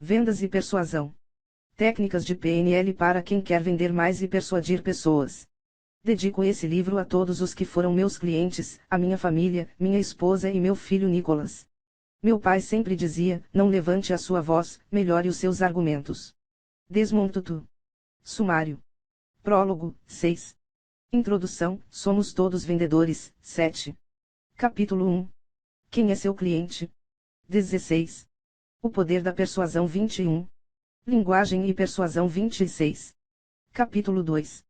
Vendas e persuasão. Técnicas de PNL para quem quer vender mais e persuadir pessoas. Dedico esse livro a todos os que foram meus clientes, a minha família, minha esposa e meu filho Nicholas. Meu pai sempre dizia: não levante a sua voz, melhore os seus argumentos. Desmontuto. Sumário. Prólogo, 6. Introdução, somos todos vendedores, 7. Capítulo 1. Quem é seu cliente? 16. O poder da persuasão 21. Linguagem e persuasão 26. Capítulo 2.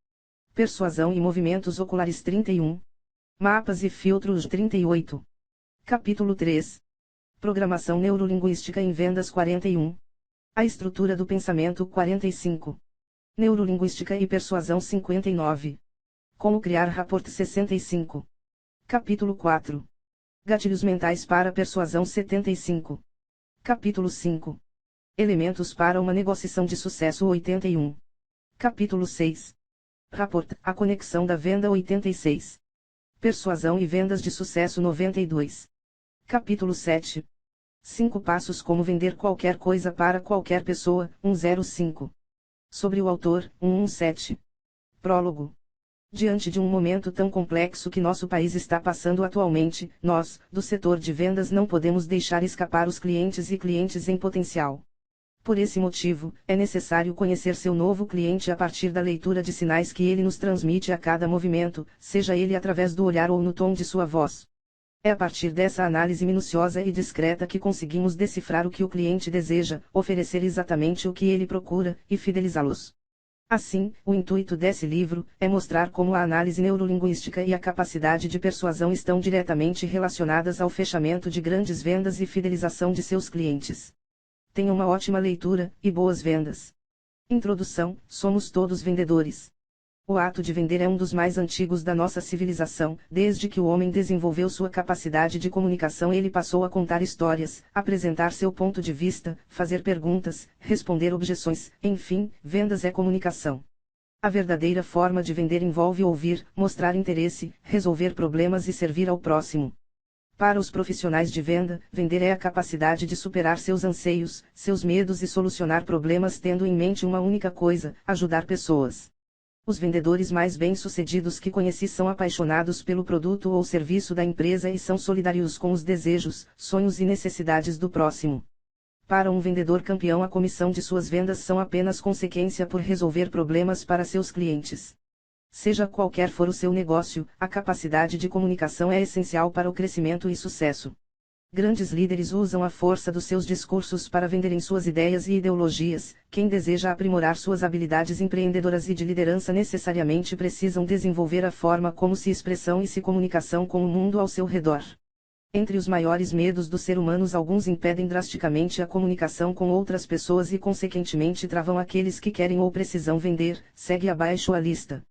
Persuasão e movimentos oculares 31. Mapas e filtros 38. Capítulo 3. Programação neurolinguística em vendas 41. A estrutura do pensamento 45. Neurolinguística e persuasão 59. Como criar rapport 65. Capítulo 4. Gatilhos mentais para persuasão 75. Capítulo 5. Elementos para uma negociação de sucesso 81. Capítulo 6. Rapport, a conexão da venda 86. Persuasão e vendas de sucesso 92. Capítulo 7. 5 passos como vender qualquer coisa para qualquer pessoa, 105. Sobre o autor, 117. Prólogo. Diante de um momento tão complexo que nosso país está passando atualmente, nós, do setor de vendas, não podemos deixar escapar os clientes e clientes em potencial. Por esse motivo, é necessário conhecer seu novo cliente a partir da leitura de sinais que ele nos transmite a cada movimento, seja ele através do olhar ou no tom de sua voz. É a partir dessa análise minuciosa e discreta que conseguimos decifrar o que o cliente deseja, oferecer exatamente o que ele procura, e fidelizá-los. Assim, o intuito desse livro é mostrar como a análise neurolinguística e a capacidade de persuasão estão diretamente relacionadas ao fechamento de grandes vendas e fidelização de seus clientes. Tenha uma ótima leitura, e boas vendas. Introdução: somos todos vendedores. O ato de vender é um dos mais antigos da nossa civilização. Desde que o homem desenvolveu sua capacidade de comunicação, ele passou a contar histórias, apresentar seu ponto de vista, fazer perguntas, responder objeções, enfim, vendas é comunicação. A verdadeira forma de vender envolve ouvir, mostrar interesse, resolver problemas e servir ao próximo. Para os profissionais de venda, vender é a capacidade de superar seus anseios, seus medos e solucionar problemas tendo em mente uma única coisa: ajudar pessoas. Os vendedores mais bem-sucedidos que conheci são apaixonados pelo produto ou serviço da empresa e são solidários com os desejos, sonhos e necessidades do próximo. Para um vendedor campeão, a comissão de suas vendas são apenas consequência por resolver problemas para seus clientes. Seja qualquer for o seu negócio, a capacidade de comunicação é essencial para o crescimento e sucesso. Grandes líderes usam a força dos seus discursos para venderem suas ideias e ideologias. Quem deseja aprimorar suas habilidades empreendedoras e de liderança necessariamente precisam desenvolver a forma como se expressam e se comunicação com o mundo ao seu redor. Entre os maiores medos dos seres humanos, alguns impedem drasticamente a comunicação com outras pessoas e consequentemente travam aqueles que querem ou precisam vender. Segue abaixo a lista.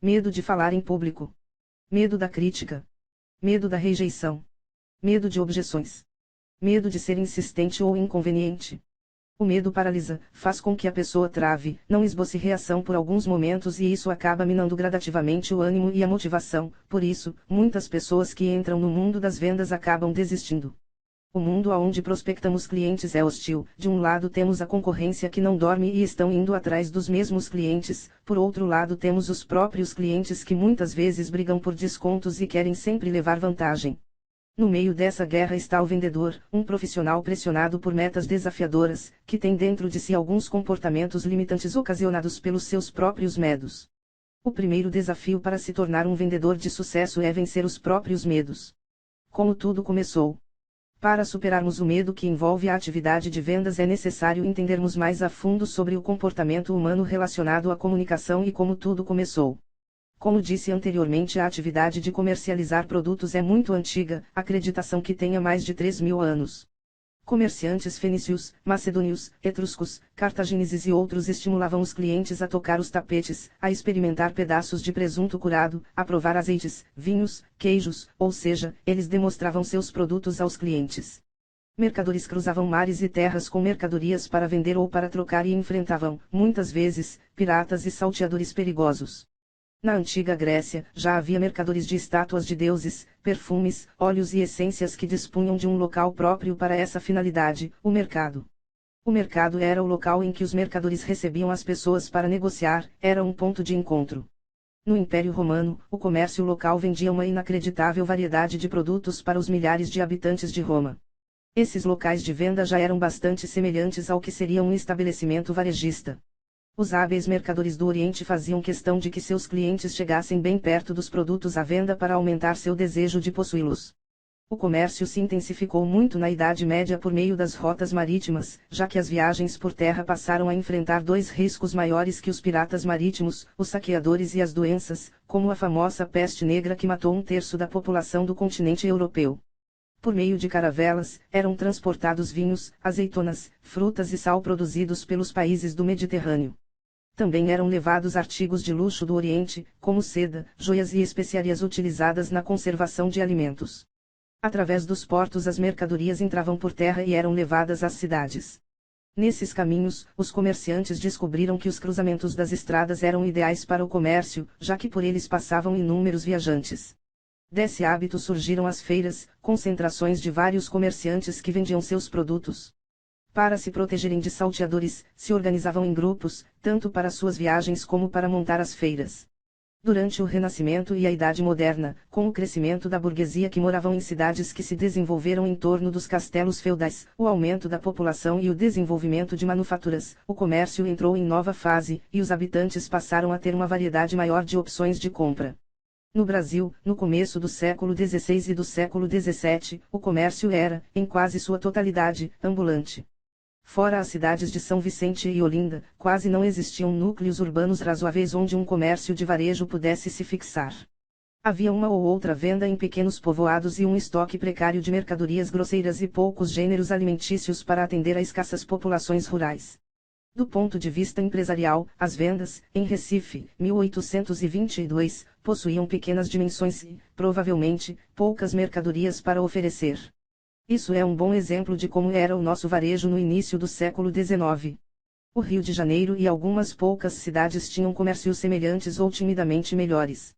Medo de falar em público. Medo da crítica. Medo da rejeição. Medo de objeções. Medo de ser insistente ou inconveniente. O medo paralisa, faz com que a pessoa trave, não esboce reação por alguns momentos e isso acaba minando gradativamente o ânimo e a motivação. Por isso, muitas pessoas que entram no mundo das vendas acabam desistindo. O mundo aonde prospectamos clientes é hostil. De um lado temos a concorrência que não dorme e estão indo atrás dos mesmos clientes, por outro lado temos os próprios clientes que muitas vezes brigam por descontos e querem sempre levar vantagem. No meio dessa guerra está o vendedor, um profissional pressionado por metas desafiadoras, que tem dentro de si alguns comportamentos limitantes ocasionados pelos seus próprios medos. O primeiro desafio para se tornar um vendedor de sucesso é vencer os próprios medos. Como tudo começou. Para superarmos o medo que envolve a atividade de vendas é necessário entendermos mais a fundo sobre o comportamento humano relacionado à comunicação e como tudo começou. Como disse anteriormente, a atividade de comercializar produtos é muito antiga, acreditação que tenha mais de 3.000 anos. Comerciantes fenícios, macedônios, etruscos, cartagineses e outros estimulavam os clientes a tocar os tapetes, a experimentar pedaços de presunto curado, a provar azeites, vinhos, queijos, ou seja, eles demonstravam seus produtos aos clientes. Mercadores cruzavam mares e terras com mercadorias para vender ou para trocar e enfrentavam, muitas vezes, piratas e salteadores perigosos. Na antiga Grécia, já havia mercadores de estátuas de deuses, perfumes, óleos e essências que dispunham de um local próprio para essa finalidade, o mercado. O mercado era o local em que os mercadores recebiam as pessoas para negociar, era um ponto de encontro. No Império Romano, o comércio local vendia uma inacreditável variedade de produtos para os milhares de habitantes de Roma. Esses locais de venda já eram bastante semelhantes ao que seria um estabelecimento varejista. Os hábeis mercadores do Oriente faziam questão de que seus clientes chegassem bem perto dos produtos à venda para aumentar seu desejo de possuí-los. O comércio se intensificou muito na Idade Média por meio das rotas marítimas, já que as viagens por terra passaram a enfrentar dois riscos maiores que os piratas marítimos, os saqueadores e as doenças, como a famosa peste negra que matou 1/3 da população do continente europeu. Por meio de caravelas, eram transportados vinhos, azeitonas, frutas e sal produzidos pelos países do Mediterrâneo. Também eram levados artigos de luxo do Oriente, como seda, joias e especiarias utilizadas na conservação de alimentos. Através dos portos as mercadorias entravam por terra e eram levadas às cidades. Nesses caminhos, os comerciantes descobriram que os cruzamentos das estradas eram ideais para o comércio, já que por eles passavam inúmeros viajantes. Desse hábito surgiram as feiras, concentrações de vários comerciantes que vendiam seus produtos. Para se protegerem de salteadores, se organizavam em grupos, tanto para suas viagens como para montar as feiras. Durante o Renascimento e a Idade Moderna, com o crescimento da burguesia que moravam em cidades que se desenvolveram em torno dos castelos feudais, o aumento da população e o desenvolvimento de manufaturas, o comércio entrou em nova fase, e os habitantes passaram a ter uma variedade maior de opções de compra. No Brasil, no começo do século XVI e do século XVII, o comércio era, em quase sua totalidade, ambulante. Fora as cidades de São Vicente e Olinda, quase não existiam núcleos urbanos razoáveis onde um comércio de varejo pudesse se fixar. Havia uma ou outra venda em pequenos povoados e um estoque precário de mercadorias grosseiras e poucos gêneros alimentícios para atender a escassas populações rurais. Do ponto de vista empresarial, as vendas, em Recife, 1822, possuíam pequenas dimensões e, provavelmente, poucas mercadorias para oferecer. Isso é um bom exemplo de como era o nosso varejo no início do século XIX. O Rio de Janeiro e algumas poucas cidades tinham comércios semelhantes ou timidamente melhores.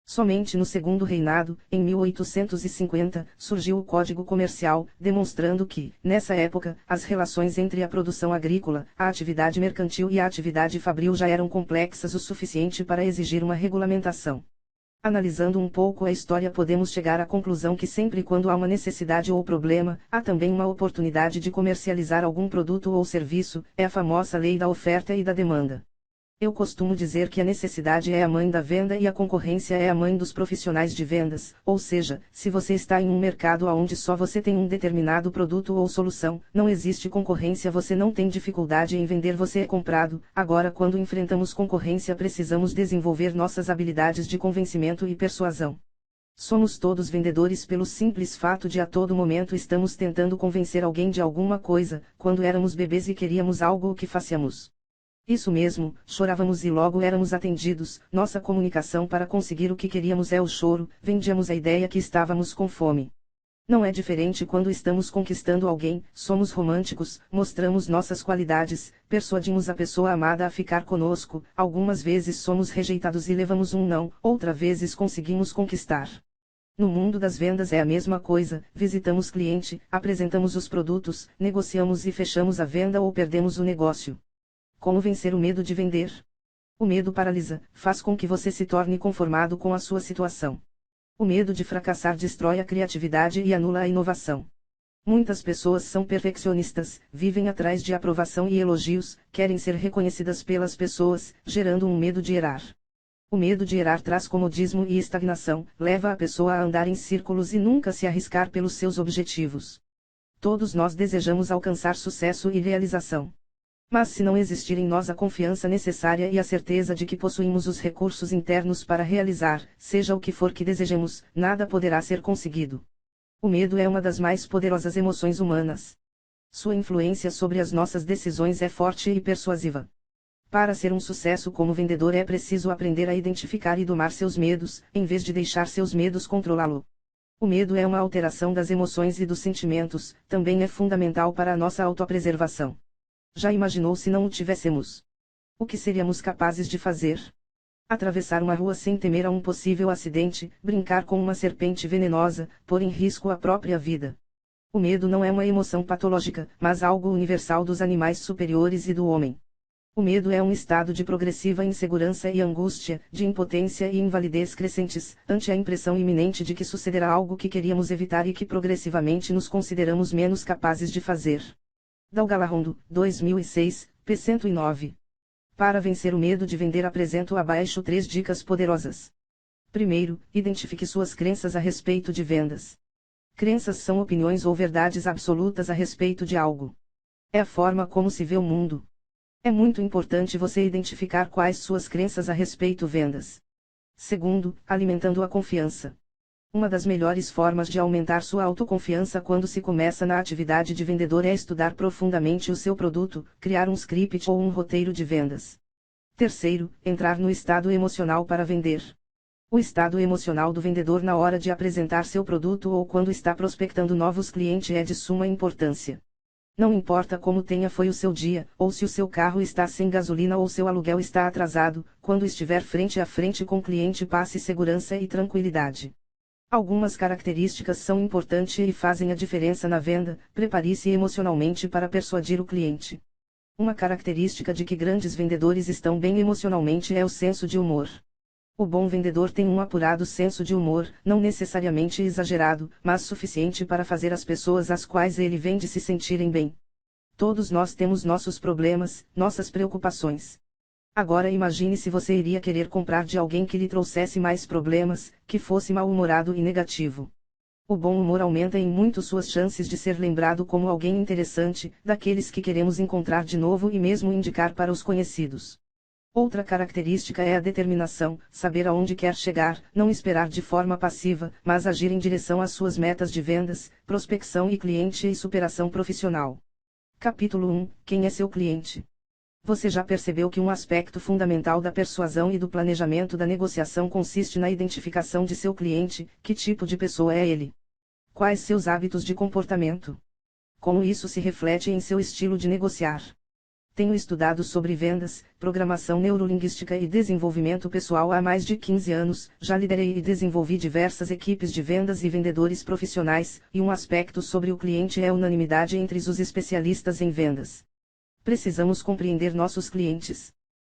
Somente no segundo reinado, em 1850, surgiu o Código Comercial, demonstrando que, nessa época, as relações entre a produção agrícola, a atividade mercantil e a atividade fabril já eram complexas o suficiente para exigir uma regulamentação. Analisando um pouco a história podemos chegar à conclusão que sempre quando há uma necessidade ou problema, há também uma oportunidade de comercializar algum produto ou serviço, é a famosa lei da oferta e da demanda. Eu costumo dizer que a necessidade é a mãe da venda e a concorrência é a mãe dos profissionais de vendas, ou seja, se você está em um mercado onde só você tem um determinado produto ou solução, não existe concorrência, você não tem dificuldade em vender, você é comprado. Agora, quando enfrentamos concorrência, precisamos desenvolver nossas habilidades de convencimento e persuasão. Somos todos vendedores pelo simples fato de a todo momento estamos tentando convencer alguém de alguma coisa. Quando éramos bebês e queríamos algo, o que fazíamos? Isso mesmo, chorávamos e logo éramos atendidos. Nossa comunicação para conseguir o que queríamos é o choro, vendíamos a ideia que estávamos com fome. Não é diferente quando estamos conquistando alguém, somos românticos, mostramos nossas qualidades, persuadimos a pessoa amada a ficar conosco, algumas vezes somos rejeitados e levamos um não, outras vezes conseguimos conquistar. No mundo das vendas é a mesma coisa, visitamos cliente, apresentamos os produtos, negociamos e fechamos a venda ou perdemos o negócio. Como vencer o medo de vender? O medo paralisa, faz com que você se torne conformado com a sua situação. O medo de fracassar destrói a criatividade e anula a inovação. Muitas pessoas são perfeccionistas, vivem atrás de aprovação e elogios, querem ser reconhecidas pelas pessoas, gerando um medo de errar. O medo de errar traz comodismo e estagnação, leva a pessoa a andar em círculos e nunca se arriscar pelos seus objetivos. Todos nós desejamos alcançar sucesso e realização. Mas se não existir em nós a confiança necessária e a certeza de que possuímos os recursos internos para realizar, seja o que for que desejemos, nada poderá ser conseguido. O medo é uma das mais poderosas emoções humanas. Sua influência sobre as nossas decisões é forte e persuasiva. Para ser um sucesso como vendedor é preciso aprender a identificar e domar seus medos, em vez de deixar seus medos controlá-lo. O medo é uma alteração das emoções e dos sentimentos, também é fundamental para a nossa autopreservação. Já imaginou se não o tivéssemos? O que seríamos capazes de fazer? Atravessar uma rua sem temer a um possível acidente, brincar com uma serpente venenosa, pôr em risco a própria vida. O medo não é uma emoção patológica, mas algo universal dos animais superiores e do homem. O medo é um estado de progressiva insegurança e angústia, de impotência e invalidez crescentes, ante a impressão iminente de que sucederá algo que queríamos evitar e que progressivamente nos consideramos menos capazes de fazer. Dalgalarrondo, 2006, p. 109. Para vencer o medo de vender apresento abaixo 3 dicas poderosas. Primeiro, identifique suas crenças a respeito de vendas. Crenças são opiniões ou verdades absolutas a respeito de algo. É a forma como se vê o mundo. É muito importante você identificar quais suas crenças a respeito vendas. Segundo, alimentando a confiança. Uma das melhores formas de aumentar sua autoconfiança quando se começa na atividade de vendedor é estudar profundamente o seu produto, criar um script ou um roteiro de vendas. Terceiro, entrar no estado emocional para vender. O estado emocional do vendedor na hora de apresentar seu produto ou quando está prospectando novos clientes é de suma importância. Não importa como foi o seu dia, ou se o seu carro está sem gasolina ou seu aluguel está atrasado, quando estiver frente a frente com o cliente, passe segurança e tranquilidade. Algumas características são importantes e fazem a diferença na venda. Prepare-se emocionalmente para persuadir o cliente. Uma característica de que grandes vendedores estão bem emocionalmente é o senso de humor. O bom vendedor tem um apurado senso de humor, não necessariamente exagerado, mas suficiente para fazer as pessoas às quais ele vende se sentirem bem. Todos nós temos nossos problemas, nossas preocupações. Agora imagine se você iria querer comprar de alguém que lhe trouxesse mais problemas, que fosse mal-humorado e negativo. O bom humor aumenta em muito suas chances de ser lembrado como alguém interessante, daqueles que queremos encontrar de novo e mesmo indicar para os conhecidos. Outra característica é a determinação, saber aonde quer chegar, não esperar de forma passiva, mas agir em direção às suas metas de vendas, prospecção e cliente e superação profissional. Capítulo 1. Quem é seu cliente? Você já percebeu que um aspecto fundamental da persuasão e do planejamento da negociação consiste na identificação de seu cliente? Que tipo de pessoa é ele? Quais seus hábitos de comportamento? Como isso se reflete em seu estilo de negociar? Tenho estudado sobre vendas, programação neurolinguística e desenvolvimento pessoal há mais de 15 anos, já liderei e desenvolvi diversas equipes de vendas e vendedores profissionais, e um aspecto sobre o cliente é unanimidade entre os especialistas em vendas. Precisamos compreender nossos clientes.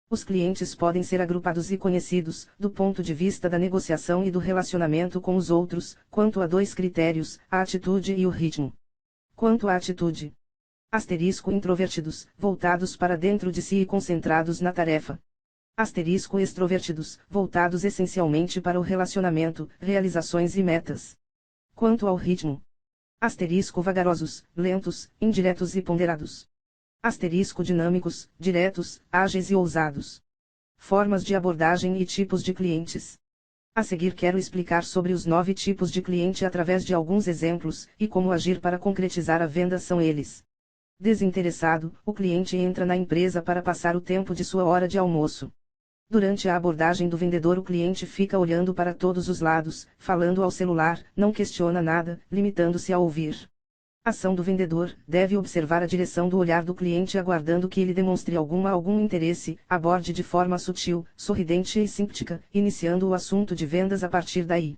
Os clientes podem ser agrupados e conhecidos, do ponto de vista da negociação e do relacionamento com os outros, quanto a 2 critérios, a atitude e o ritmo. Quanto à atitude. Introvertidos, voltados para dentro de si e concentrados na tarefa. Extrovertidos, voltados essencialmente para o relacionamento, realizações e metas. Quanto ao ritmo. Vagarosos, lentos, indiretos e ponderados. Dinâmicos, diretos, ágeis e ousados. Formas de abordagem e tipos de clientes. A seguir quero explicar sobre os 9 tipos de cliente através de alguns exemplos, e como agir para concretizar a venda são eles. Desinteressado, o cliente entra na empresa para passar o tempo de sua hora de almoço. Durante a abordagem do vendedor, o cliente fica olhando para todos os lados, falando ao celular, não questiona nada, limitando-se a ouvir. Ação do vendedor: deve observar a direção do olhar do cliente aguardando que ele demonstre algum interesse, aborde de forma sutil, sorridente e simpática, iniciando o assunto de vendas a partir daí.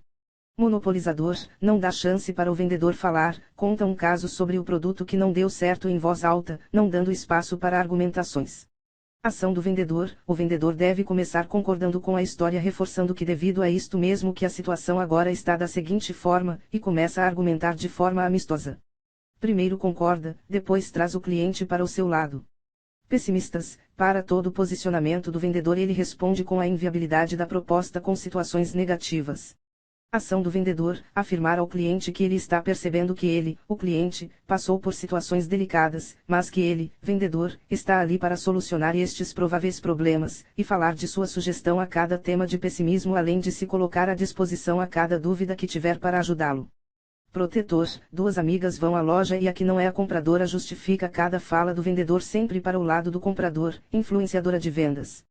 Monopolizador: não dá chance para o vendedor falar, conta um caso sobre o produto que não deu certo em voz alta, não dando espaço para argumentações. Ação do vendedor: o vendedor deve começar concordando com a história, reforçando que devido a isto mesmo que a situação agora está da seguinte forma, e começa a argumentar de forma amistosa. Primeiro concorda, depois traz o cliente para o seu lado. Pessimistas: para todo posicionamento do vendedor ele responde com a inviabilidade da proposta com situações negativas. Ação do vendedor: afirmar ao cliente que ele está percebendo que ele, o cliente, passou por situações delicadas, mas que ele, vendedor, está ali para solucionar estes prováveis problemas, e falar de sua sugestão a cada tema de pessimismo, além de se colocar à disposição a cada dúvida que tiver para ajudá-lo. Protetor: 2 amigas vão à loja e a que não é a compradora justifica cada fala do vendedor sempre para o lado do comprador, influenciadora de vendas.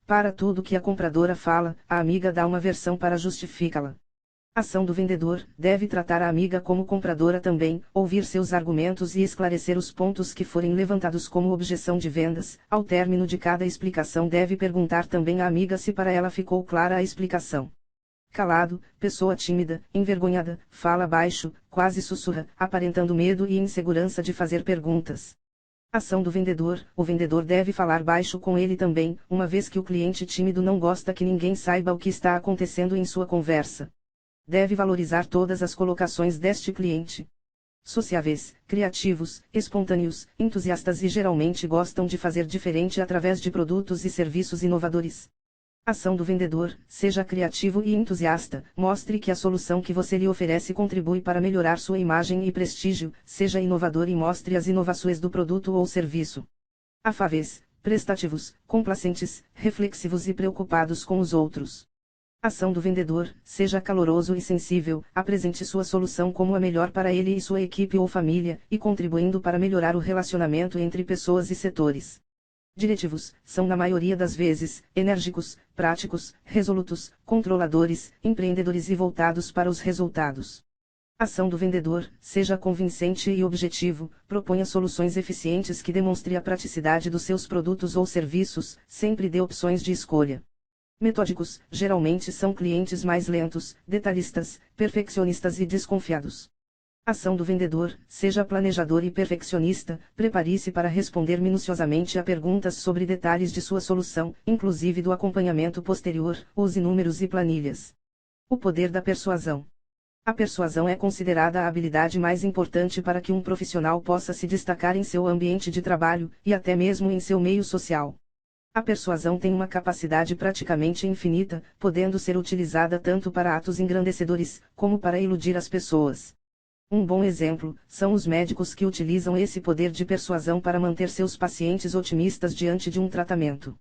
Para tudo que a compradora fala, a amiga dá uma versão para justificá-la. Ação do vendedor: deve tratar a amiga como compradora também, ouvir seus argumentos e esclarecer os pontos que forem levantados como objeção de vendas. Ao término de cada explicação deve perguntar também à amiga se para ela ficou clara a explicação. Calado, pessoa tímida, envergonhada, fala baixo, quase sussurra, aparentando medo e insegurança de fazer perguntas. Ação do vendedor: o vendedor deve falar baixo com ele também, uma vez que o cliente tímido não gosta que ninguém saiba o que está acontecendo em sua conversa. Deve valorizar todas as colocações deste cliente. Sociáveis, criativos, espontâneos, entusiastas e geralmente gostam de fazer diferente através de produtos e serviços inovadores. Ação do vendedor: seja criativo e entusiasta, mostre que a solução que você lhe oferece contribui para melhorar sua imagem e prestígio, seja inovador e mostre as inovações do produto ou serviço. Afáveis, prestativos, complacentes, reflexivos e preocupados com os outros. Ação do vendedor: seja caloroso e sensível, apresente sua solução como a melhor para ele e sua equipe ou família, e contribuindo para melhorar o relacionamento entre pessoas e setores. Diretivos: são na maioria das vezes, enérgicos, práticos, resolutos, controladores, empreendedores e voltados para os resultados. Ação do vendedor: seja convincente e objetivo, proponha soluções eficientes que demonstrem a praticidade dos seus produtos ou serviços, sempre dê opções de escolha. Metódicos: geralmente são clientes mais lentos, detalhistas, perfeccionistas e desconfiados. Ação do vendedor: seja planejador e perfeccionista, prepare-se para responder minuciosamente a perguntas sobre detalhes de sua solução, inclusive do acompanhamento posterior, use números e planilhas. O poder da persuasão. A persuasão é considerada a habilidade mais importante para que um profissional possa se destacar em seu ambiente de trabalho, e até mesmo em seu meio social. A persuasão tem uma capacidade praticamente infinita, podendo ser utilizada tanto para atos engrandecedores, como para iludir as pessoas. Um bom exemplo são os médicos que utilizam esse poder de persuasão para manter seus pacientes otimistas diante de um tratamento.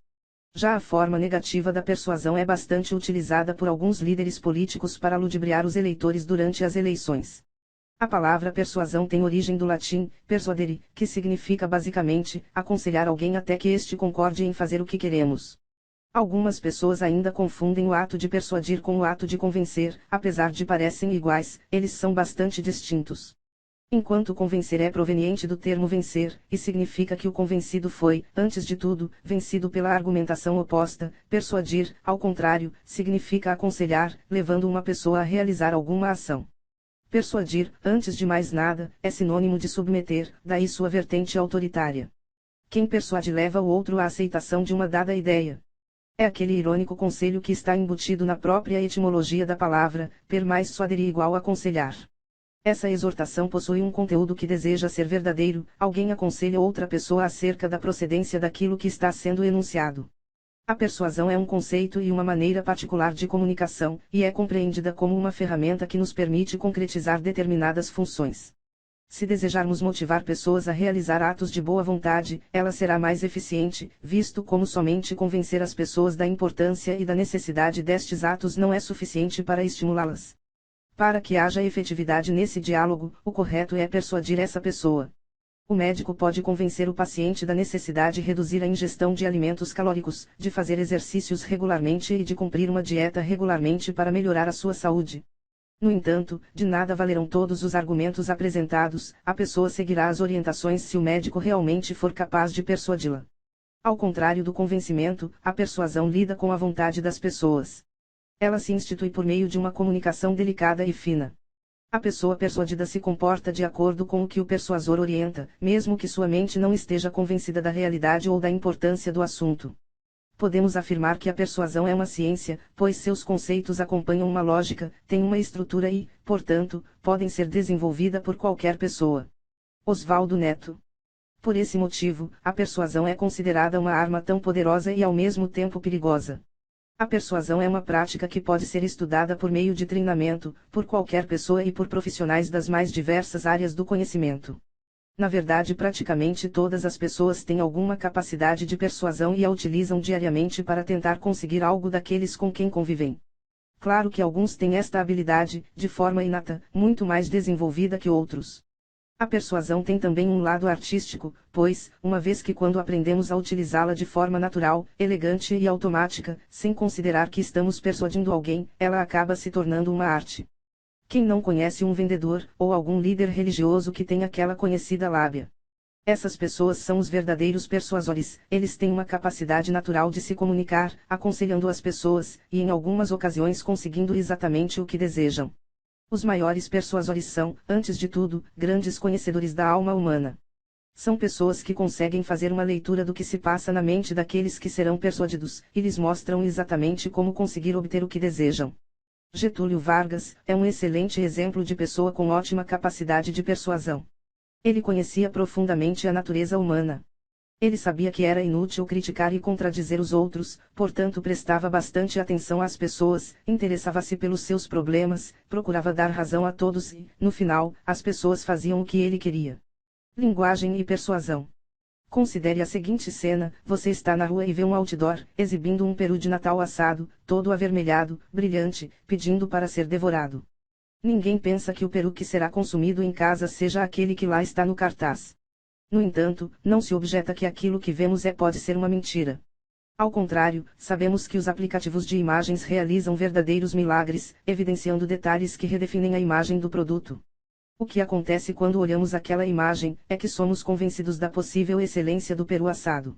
Já a forma negativa da persuasão é bastante utilizada por alguns líderes políticos para ludibriar os eleitores durante as eleições. A palavra persuasão tem origem do latim persuadere, que significa basicamente aconselhar alguém até que este concorde em fazer o que queremos. Algumas pessoas ainda confundem o ato de persuadir com o ato de convencer, apesar de parecem iguais, eles são bastante distintos. Enquanto convencer é proveniente do termo vencer, e significa que o convencido foi, antes de tudo, vencido pela argumentação oposta, persuadir, ao contrário, significa aconselhar, levando uma pessoa a realizar alguma ação. Persuadir, antes de mais nada, é sinônimo de submeter, daí sua vertente autoritária. Quem persuade leva o outro à aceitação de uma dada ideia. É aquele irônico conselho que está embutido na própria etimologia da palavra, persuadere igual aconselhar. Essa exortação possui um conteúdo que deseja ser verdadeiro, alguém aconselha outra pessoa acerca da procedência daquilo que está sendo enunciado. A persuasão é um conceito e uma maneira particular de comunicação, e é compreendida como uma ferramenta que nos permite concretizar determinadas funções. Se desejarmos motivar pessoas a realizar atos de boa vontade, ela será mais eficiente, visto como somente convencer as pessoas da importância e da necessidade destes atos não é suficiente para estimulá-las. Para que haja efetividade nesse diálogo, o correto é persuadir essa pessoa. O médico pode convencer o paciente da necessidade de reduzir a ingestão de alimentos calóricos, de fazer exercícios regularmente e de cumprir uma dieta regularmente para melhorar a sua saúde. No entanto, de nada valerão todos os argumentos apresentados, a pessoa seguirá as orientações se o médico realmente for capaz de persuadi-la. Ao contrário do convencimento, a persuasão lida com a vontade das pessoas. Ela se institui por meio de uma comunicação delicada e fina. A pessoa persuadida se comporta de acordo com o que o persuasor orienta, mesmo que sua mente não esteja convencida da realidade ou da importância do assunto. Podemos afirmar que a persuasão é uma ciência, pois seus conceitos acompanham uma lógica, têm uma estrutura e, portanto, podem ser desenvolvida por qualquer pessoa. Oswaldo Neto. Por esse motivo, a persuasão é considerada uma arma tão poderosa e ao mesmo tempo perigosa. A persuasão é uma prática que pode ser estudada por meio de treinamento, por qualquer pessoa e por profissionais das mais diversas áreas do conhecimento. Na verdade, praticamente todas as pessoas têm alguma capacidade de persuasão e a utilizam diariamente para tentar conseguir algo daqueles com quem convivem. Claro que alguns têm esta habilidade, de forma inata, muito mais desenvolvida que outros. A persuasão tem também um lado artístico, pois, uma vez que quando aprendemos a utilizá-la de forma natural, elegante e automática, sem considerar que estamos persuadindo alguém, ela acaba se tornando uma arte. Quem não conhece um vendedor, ou algum líder religioso que tem aquela conhecida lábia? Essas pessoas são os verdadeiros persuasores, eles têm uma capacidade natural de se comunicar, aconselhando as pessoas, e em algumas ocasiões conseguindo exatamente o que desejam. Os maiores persuasores são, antes de tudo, grandes conhecedores da alma humana. São pessoas que conseguem fazer uma leitura do que se passa na mente daqueles que serão persuadidos, e lhes mostram exatamente como conseguir obter o que desejam. Getúlio Vargas é um excelente exemplo de pessoa com ótima capacidade de persuasão. Ele conhecia profundamente a natureza humana. Ele sabia que era inútil criticar e contradizer os outros, portanto prestava bastante atenção às pessoas, interessava-se pelos seus problemas, procurava dar razão a todos e, no final, as pessoas faziam o que ele queria. Linguagem e persuasão. Considere a seguinte cena: você está na rua e vê um outdoor, exibindo um peru de Natal assado, todo avermelhado, brilhante, pedindo para ser devorado. Ninguém pensa que o peru que será consumido em casa seja aquele que lá está no cartaz. No entanto, não se objeta que aquilo que vemos pode ser uma mentira. Ao contrário, sabemos que os aplicativos de imagens realizam verdadeiros milagres, evidenciando detalhes que redefinem a imagem do produto. O que acontece quando olhamos aquela imagem, é que somos convencidos da possível excelência do peru assado.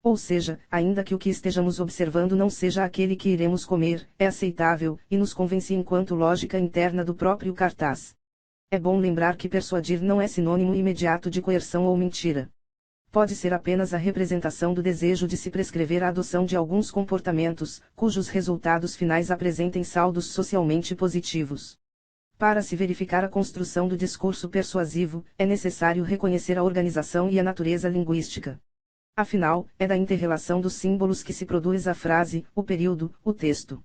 Ou seja, ainda que o que estejamos observando não seja aquele que iremos comer, é aceitável, e nos convence enquanto lógica interna do próprio cartaz. É bom lembrar que persuadir não é sinônimo imediato de coerção ou mentira. Pode ser apenas a representação do desejo de se prescrever a adoção de alguns comportamentos, cujos resultados finais apresentem saldos socialmente positivos. Para se verificar a construção do discurso persuasivo, é necessário reconhecer a organização e a natureza linguística. Afinal, é da inter-relação dos símbolos que se produz a frase, o período, o texto.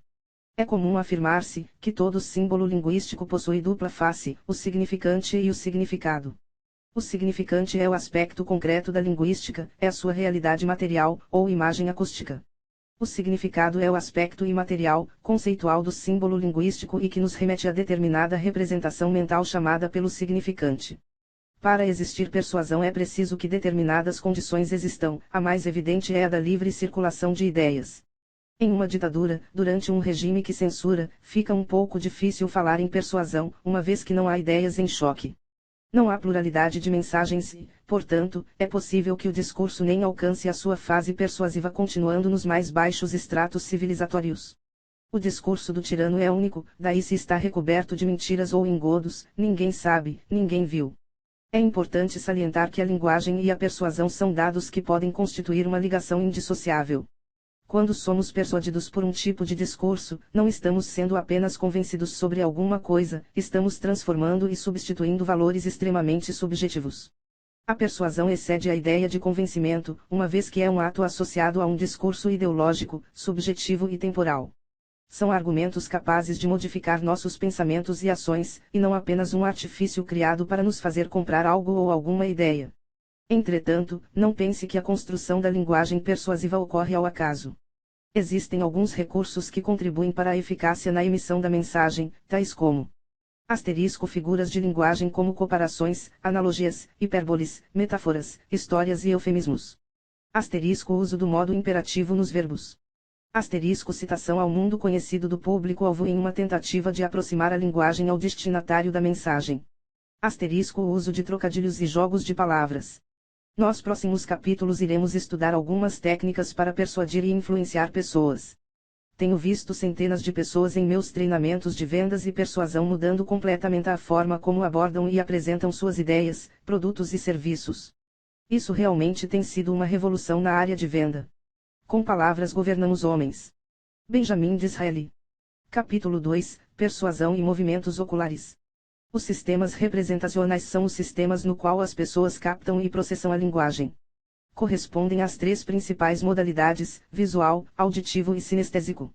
É comum afirmar-se que todo símbolo linguístico possui dupla face, o significante e o significado. O significante é o aspecto concreto da linguística, é a sua realidade material, ou imagem acústica. O significado é o aspecto imaterial, conceitual do símbolo linguístico e que nos remete a determinada representação mental chamada pelo significante. Para existir persuasão é preciso que determinadas condições existam, a mais evidente é a da livre circulação de ideias. Em uma ditadura, durante um regime que censura, fica um pouco difícil falar em persuasão, uma vez que não há ideias em choque. Não há pluralidade de mensagens e, portanto, é possível que o discurso nem alcance a sua fase persuasiva continuando nos mais baixos estratos civilizatórios. O discurso do tirano é único, daí se está recoberto de mentiras ou engodos, ninguém sabe, ninguém viu. É importante salientar que a linguagem e a persuasão são dados que podem constituir uma ligação indissociável. Quando somos persuadidos por um tipo de discurso, não estamos sendo apenas convencidos sobre alguma coisa, estamos transformando e substituindo valores extremamente subjetivos. A persuasão excede a ideia de convencimento, uma vez que é um ato associado a um discurso ideológico, subjetivo e temporal. São argumentos capazes de modificar nossos pensamentos e ações, e não apenas um artifício criado para nos fazer comprar algo ou alguma ideia. Entretanto, não pense que a construção da linguagem persuasiva ocorre ao acaso. Existem alguns recursos que contribuem para a eficácia na emissão da mensagem, tais como figuras de linguagem como comparações, analogias, hipérboles, metáforas, histórias e eufemismos. Uso do modo imperativo nos verbos. Citação ao mundo conhecido do público-alvo em uma tentativa de aproximar a linguagem ao destinatário da mensagem. Uso de trocadilhos e jogos de palavras. Nos próximos capítulos iremos estudar algumas técnicas para persuadir e influenciar pessoas. Tenho visto centenas de pessoas em meus treinamentos de vendas e persuasão mudando completamente a forma como abordam e apresentam suas ideias, produtos e serviços. Isso realmente tem sido uma revolução na área de venda. Com palavras governamos homens. Benjamin Disraeli. Capítulo 2, Persuasão e movimentos oculares. Os sistemas representacionais são os sistemas no qual as pessoas captam e processam a linguagem. Correspondem às três principais modalidades, visual, auditivo e sinestésico.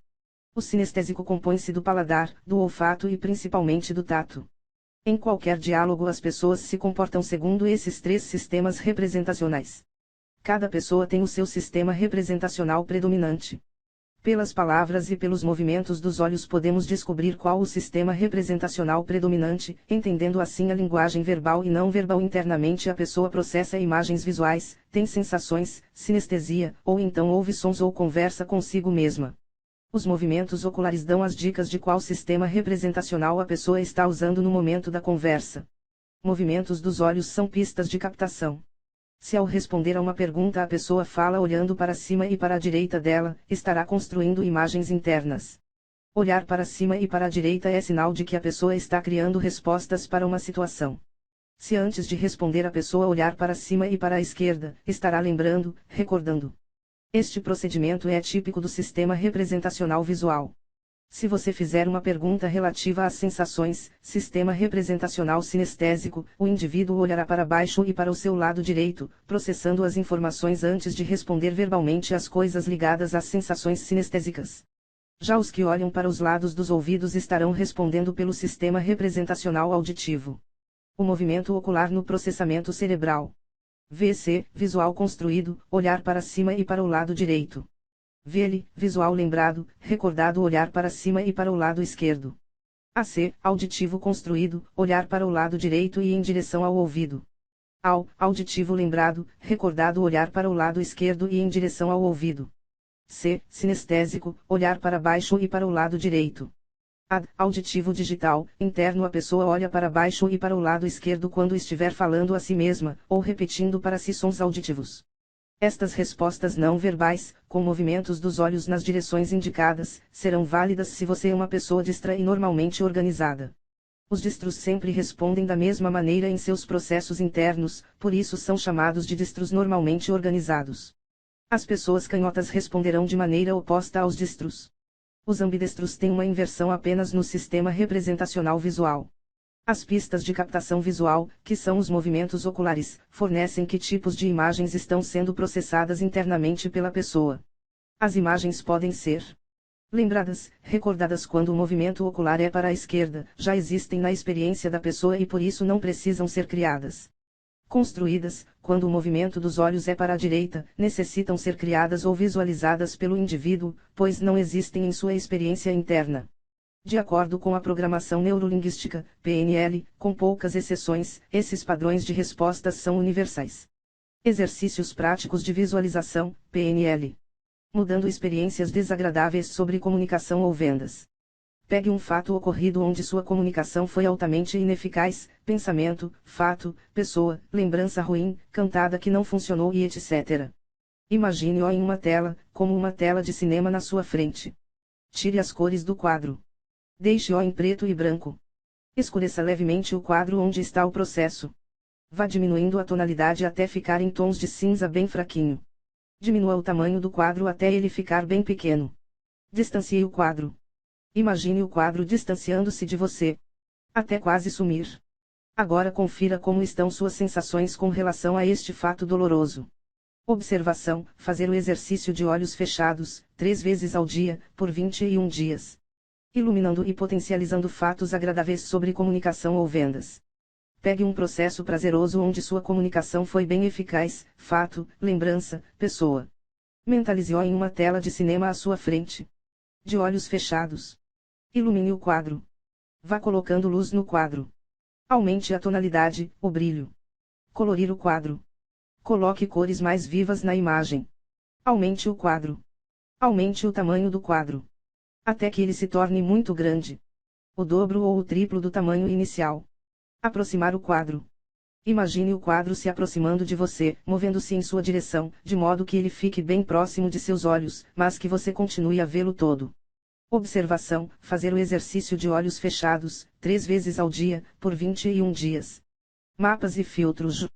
O sinestésico compõe-se do paladar, do olfato e principalmente do tato. Em qualquer diálogo as pessoas se comportam segundo esses três sistemas representacionais. Cada pessoa tem o seu sistema representacional predominante. Pelas palavras e pelos movimentos dos olhos podemos descobrir qual o sistema representacional predominante, entendendo assim a linguagem verbal e não verbal. Internamente a pessoa processa imagens visuais, tem sensações, sinestesia, ou então ouve sons ou conversa consigo mesma. Os movimentos oculares dão as dicas de qual sistema representacional a pessoa está usando no momento da conversa. Movimentos dos olhos são pistas de captação. Se ao responder a uma pergunta a pessoa fala olhando para cima e para a direita dela, estará construindo imagens internas. Olhar para cima e para a direita é sinal de que a pessoa está criando respostas para uma situação. Se antes de responder a pessoa olhar para cima e para a esquerda, estará lembrando, recordando. Este procedimento é típico do sistema representacional visual. Se você fizer uma pergunta relativa às sensações, sistema representacional sinestésico, o indivíduo olhará para baixo e para o seu lado direito, processando as informações antes de responder verbalmente às coisas ligadas às sensações sinestésicas. Já os que olham para os lados dos ouvidos estarão respondendo pelo sistema representacional auditivo. O movimento ocular no processamento cerebral. VC, visual construído, olhar para cima e para o lado direito. VL, visual lembrado, recordado olhar para cima e para o lado esquerdo. AC, auditivo construído, olhar para o lado direito e em direção ao ouvido. AU, auditivo lembrado, recordado olhar para o lado esquerdo e em direção ao ouvido. C, sinestésico, olhar para baixo e para o lado direito. AD, auditivo digital, interno a pessoa olha para baixo e para o lado esquerdo quando estiver falando a si mesma, ou repetindo para si sons auditivos. Estas respostas não verbais, com movimentos dos olhos nas direções indicadas, serão válidas se você é uma pessoa distra e normalmente organizada. Os distros sempre respondem da mesma maneira em seus processos internos, por isso são chamados de distros normalmente organizados. As pessoas canhotas responderão de maneira oposta aos distros. Os ambidestros têm uma inversão apenas no sistema representacional visual. As pistas de captação visual, que são os movimentos oculares, fornecem que tipos de imagens estão sendo processadas internamente pela pessoa. As imagens podem ser lembradas, recordadas quando o movimento ocular é para a esquerda, já existem na experiência da pessoa e por isso não precisam ser criadas. Construídas, quando o movimento dos olhos é para a direita, necessitam ser criadas ou visualizadas pelo indivíduo, pois não existem em sua experiência interna. De acordo com a programação neurolinguística, PNL, com poucas exceções, esses padrões de respostas são universais. Exercícios práticos de visualização, PNL. Mudando experiências desagradáveis sobre comunicação ou vendas. Pegue um fato ocorrido onde sua comunicação foi altamente ineficaz, pensamento, fato, pessoa, lembrança ruim, cantada que não funcionou e etc. Imagine-o em uma tela, como uma tela de cinema na sua frente. Tire as cores do quadro. Deixe-o em preto e branco. Escureça levemente o quadro onde está o processo. Vá diminuindo a tonalidade até ficar em tons de cinza bem fraquinho. Diminua o tamanho do quadro até ele ficar bem pequeno. Distancie o quadro. Imagine o quadro distanciando-se de você, até quase sumir. Agora confira como estão suas sensações com relação a este fato doloroso. Observação: fazer o exercício de olhos fechados, 3 vezes ao dia, por 21 dias. Iluminando e potencializando fatos agradáveis sobre comunicação ou vendas. Pegue um processo prazeroso onde sua comunicação foi bem eficaz, fato, lembrança, pessoa. Mentalize-o em uma tela de cinema à sua frente. De olhos fechados. Ilumine o quadro. Vá colocando luz no quadro. Aumente a tonalidade, o brilho. Colorir o quadro. Coloque cores mais vivas na imagem. Aumente o quadro. Aumente o tamanho do quadro. Até que ele se torne muito grande. O dobro ou o triplo do tamanho inicial. Aproximar o quadro. Imagine o quadro se aproximando de você, movendo-se em sua direção, de modo que ele fique bem próximo de seus olhos, mas que você continue a vê-lo todo. Observação: fazer o exercício de olhos fechados, 3 vezes ao dia, por 21 dias. Mapas e filtros.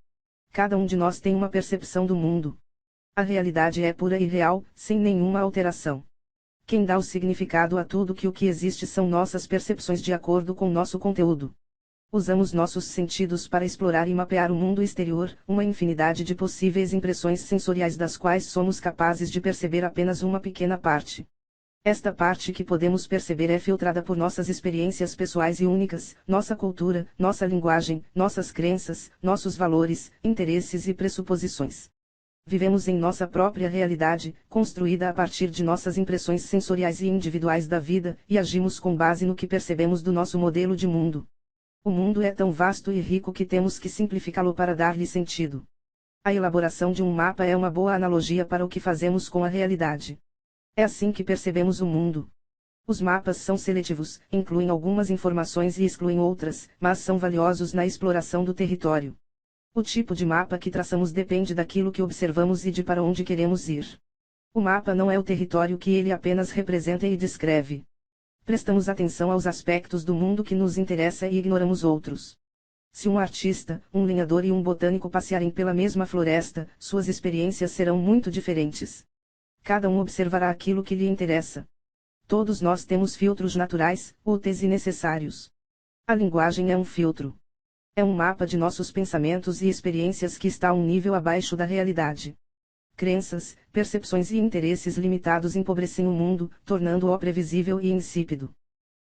Cada um de nós tem uma percepção do mundo. A realidade é pura e real, sem nenhuma alteração. Quem dá o significado a tudo o que existe são nossas percepções de acordo com nosso conteúdo. Usamos nossos sentidos para explorar e mapear o mundo exterior, uma infinidade de possíveis impressões sensoriais das quais somos capazes de perceber apenas uma pequena parte. Esta parte que podemos perceber é filtrada por nossas experiências pessoais e únicas, nossa cultura, nossa linguagem, nossas crenças, nossos valores, interesses e pressuposições. Vivemos em nossa própria realidade, construída a partir de nossas impressões sensoriais e individuais da vida, e agimos com base no que percebemos do nosso modelo de mundo. O mundo é tão vasto e rico que temos que simplificá-lo para dar-lhe sentido. A elaboração de um mapa é uma boa analogia para o que fazemos com a realidade. É assim que percebemos o mundo. Os mapas são seletivos, incluem algumas informações e excluem outras, mas são valiosos na exploração do território. O tipo de mapa que traçamos depende daquilo que observamos e de para onde queremos ir. O mapa não é o território que ele apenas representa e descreve. Prestamos atenção aos aspectos do mundo que nos interessa e ignoramos outros. Se um artista, um lenhador e um botânico passearem pela mesma floresta, suas experiências serão muito diferentes. Cada um observará aquilo que lhe interessa. Todos nós temos filtros naturais, úteis e necessários. A linguagem é um filtro. É um mapa de nossos pensamentos e experiências que está um nível abaixo da realidade. Crenças, percepções e interesses limitados empobrecem o mundo, tornando-o previsível e insípido.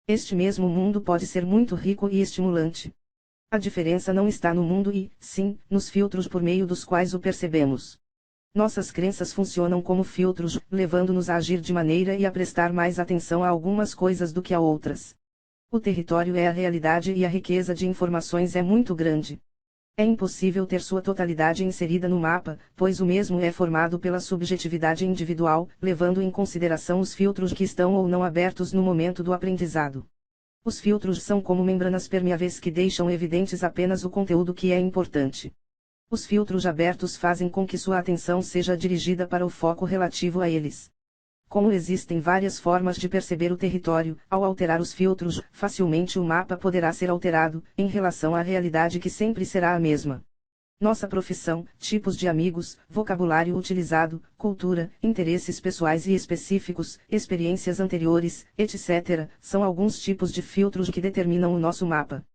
Este mesmo mundo pode ser muito rico e estimulante. A diferença não está no mundo e, sim, nos filtros por meio dos quais o percebemos. Nossas crenças funcionam como filtros, levando-nos a agir de maneira e a prestar mais atenção a algumas coisas do que a outras. O território é a realidade e a riqueza de informações é muito grande. É impossível ter sua totalidade inserida no mapa, pois o mesmo é formado pela subjetividade individual, levando em consideração os filtros que estão ou não abertos no momento do aprendizado. Os filtros são como membranas permeáveis que deixam evidentes apenas o conteúdo que é importante. Os filtros abertos fazem com que sua atenção seja dirigida para o foco relativo a eles. Como existem várias formas de perceber o território, ao alterar os filtros, facilmente o mapa poderá ser alterado, em relação à realidade que sempre será a mesma. Nossa profissão, tipos de amigos, vocabulário utilizado, cultura, interesses pessoais e específicos, experiências anteriores, etc., são alguns tipos de filtros que determinam o nosso mapa.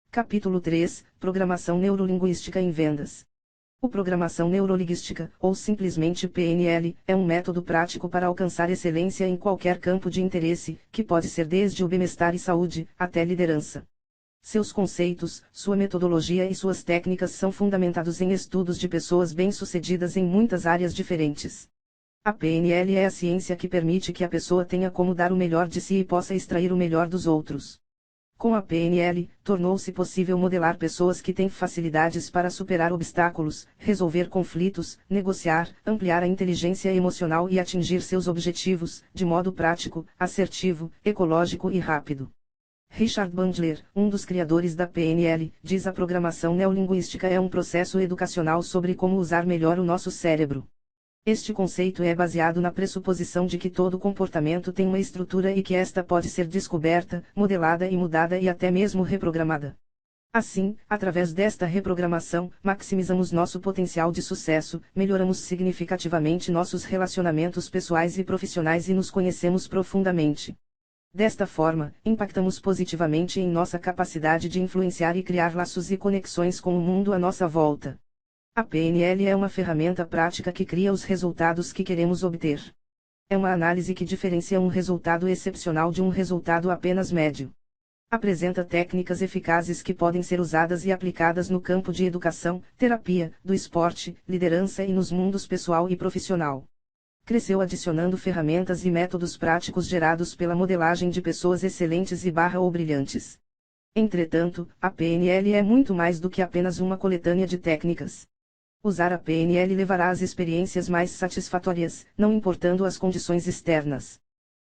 Capítulo 3 – Programação Neurolinguística em Vendas. O Programação Neurolinguística, ou simplesmente PNL, é um método prático para alcançar excelência em qualquer campo de interesse, que pode ser desde o bem-estar e saúde, até liderança. Seus conceitos, sua metodologia e suas técnicas são fundamentados em estudos de pessoas bem-sucedidas em muitas áreas diferentes. A PNL é a ciência que permite que a pessoa tenha como dar o melhor de si e possa extrair o melhor dos outros. Com a PNL, tornou-se possível modelar pessoas que têm facilidades para superar obstáculos, resolver conflitos, negociar, ampliar a inteligência emocional e atingir seus objetivos, de modo prático, assertivo, ecológico e rápido. Richard Bandler, um dos criadores da PNL, diz: a programação neolinguística é um processo educacional sobre como usar melhor o nosso cérebro. Este conceito é baseado na pressuposição de que todo comportamento tem uma estrutura e que esta pode ser descoberta, modelada e mudada e até mesmo reprogramada. Assim, através desta reprogramação, maximizamos nosso potencial de sucesso, melhoramos significativamente nossos relacionamentos pessoais e profissionais e nos conhecemos profundamente. Desta forma, impactamos positivamente em nossa capacidade de influenciar e criar laços e conexões com o mundo à nossa volta. A PNL é uma ferramenta prática que cria os resultados que queremos obter. É uma análise que diferencia um resultado excepcional de um resultado apenas médio. Apresenta técnicas eficazes que podem ser usadas e aplicadas no campo de educação, terapia, do esporte, liderança e nos mundos pessoal e profissional. Cresceu adicionando ferramentas e métodos práticos gerados pela modelagem de pessoas excelentes ou brilhantes. Entretanto, a PNL é muito mais do que apenas uma coletânea de técnicas. Usar a PNL levará às experiências mais satisfatórias, não importando as condições externas.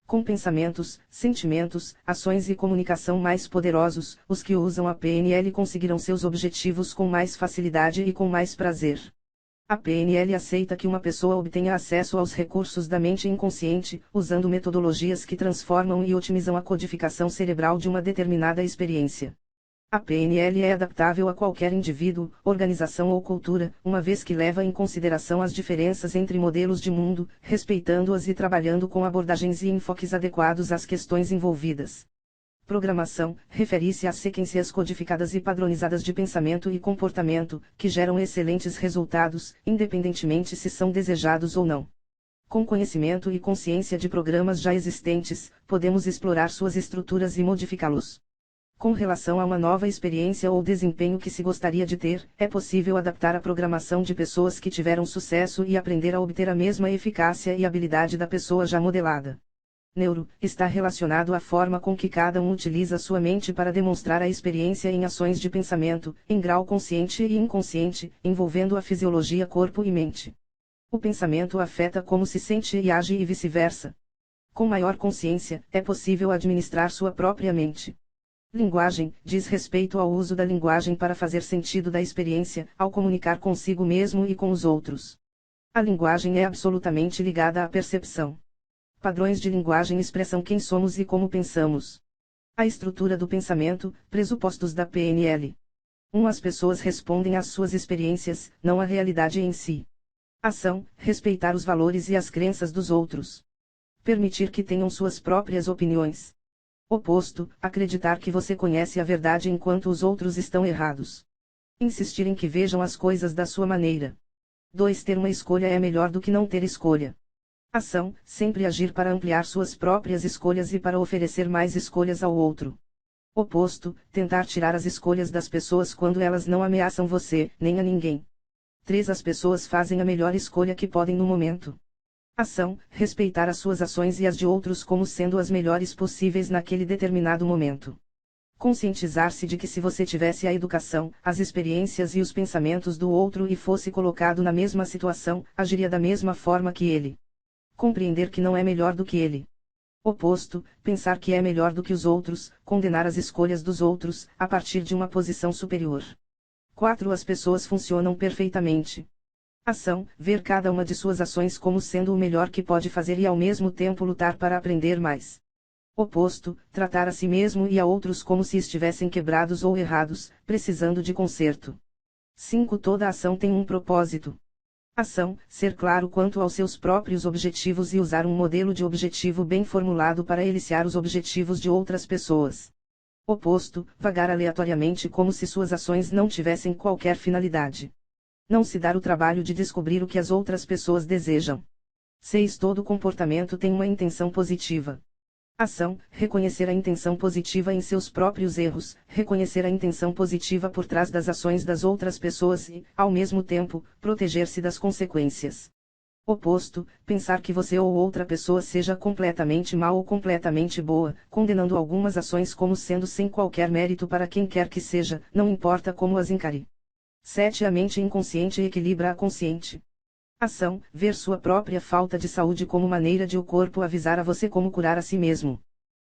Com pensamentos, sentimentos, ações e comunicação mais poderosos, os que usam a PNL conseguirão seus objetivos com mais facilidade e com mais prazer. A PNL aceita que uma pessoa obtenha acesso aos recursos da mente inconsciente, usando metodologias que transformam e otimizam a codificação cerebral de uma determinada experiência. A PNL é adaptável a qualquer indivíduo, organização ou cultura, uma vez que leva em consideração as diferenças entre modelos de mundo, respeitando-as e trabalhando com abordagens e enfoques adequados às questões envolvidas. Programação refere-se às sequências codificadas e padronizadas de pensamento e comportamento, que geram excelentes resultados, independentemente se são desejados ou não. Com conhecimento e consciência de programas já existentes, podemos explorar suas estruturas e modificá-los. Com relação a uma nova experiência ou desempenho que se gostaria de ter, é possível adaptar a programação de pessoas que tiveram sucesso e aprender a obter a mesma eficácia e habilidade da pessoa já modelada. Neuro está relacionado à forma com que cada um utiliza sua mente para demonstrar a experiência em ações de pensamento, em grau consciente e inconsciente, envolvendo a fisiologia corpo e mente. O pensamento afeta como se sente e age e vice-versa. Com maior consciência, é possível administrar sua própria mente. Linguagem, diz respeito ao uso da linguagem para fazer sentido da experiência, ao comunicar consigo mesmo e com os outros. A linguagem é absolutamente ligada à percepção. Padrões de linguagem expressam quem somos e como pensamos. A estrutura do pensamento, pressupostos da PNL. As pessoas respondem às suas experiências, não à realidade em si. Ação, respeitar os valores e as crenças dos outros. Permitir que tenham suas próprias opiniões. Oposto, acreditar que você conhece a verdade enquanto os outros estão errados. Insistir em que vejam as coisas da sua maneira. 2. Ter uma escolha é melhor do que não ter escolha. Ação, sempre agir para ampliar suas próprias escolhas e para oferecer mais escolhas ao outro. Oposto, tentar tirar as escolhas das pessoas quando elas não ameaçam você, nem a ninguém. 3. As pessoas fazem a melhor escolha que podem no momento. Ação, respeitar as suas ações e as de outros como sendo as melhores possíveis naquele determinado momento. Conscientizar-se de que se você tivesse a educação, as experiências e os pensamentos do outro e fosse colocado na mesma situação, agiria da mesma forma que ele. Compreender que não é melhor do que ele. Oposto, pensar que é melhor do que os outros, condenar as escolhas dos outros, a partir de uma posição superior. 4. As pessoas funcionam perfeitamente. Ação, ver cada uma de suas ações como sendo o melhor que pode fazer e ao mesmo tempo lutar para aprender mais. Oposto, tratar a si mesmo e a outros como se estivessem quebrados ou errados, precisando de conserto. 5. Toda ação tem um propósito. Ação, ser claro quanto aos seus próprios objetivos e usar um modelo de objetivo bem formulado para eliciar os objetivos de outras pessoas. Oposto, vagar aleatoriamente como se suas ações não tivessem qualquer finalidade. Não se dar o trabalho de descobrir o que as outras pessoas desejam. 6. Todo comportamento tem uma intenção positiva. Ação, reconhecer a intenção positiva em seus próprios erros, reconhecer a intenção positiva por trás das ações das outras pessoas e, ao mesmo tempo, proteger-se das consequências. Oposto, pensar que você ou outra pessoa seja completamente má ou completamente boa, condenando algumas ações como sendo sem qualquer mérito para quem quer que seja, não importa como as encare. 7. A mente inconsciente equilibra a consciente. Ação, ver sua própria falta de saúde como maneira de o corpo avisar a você como curar a si mesmo.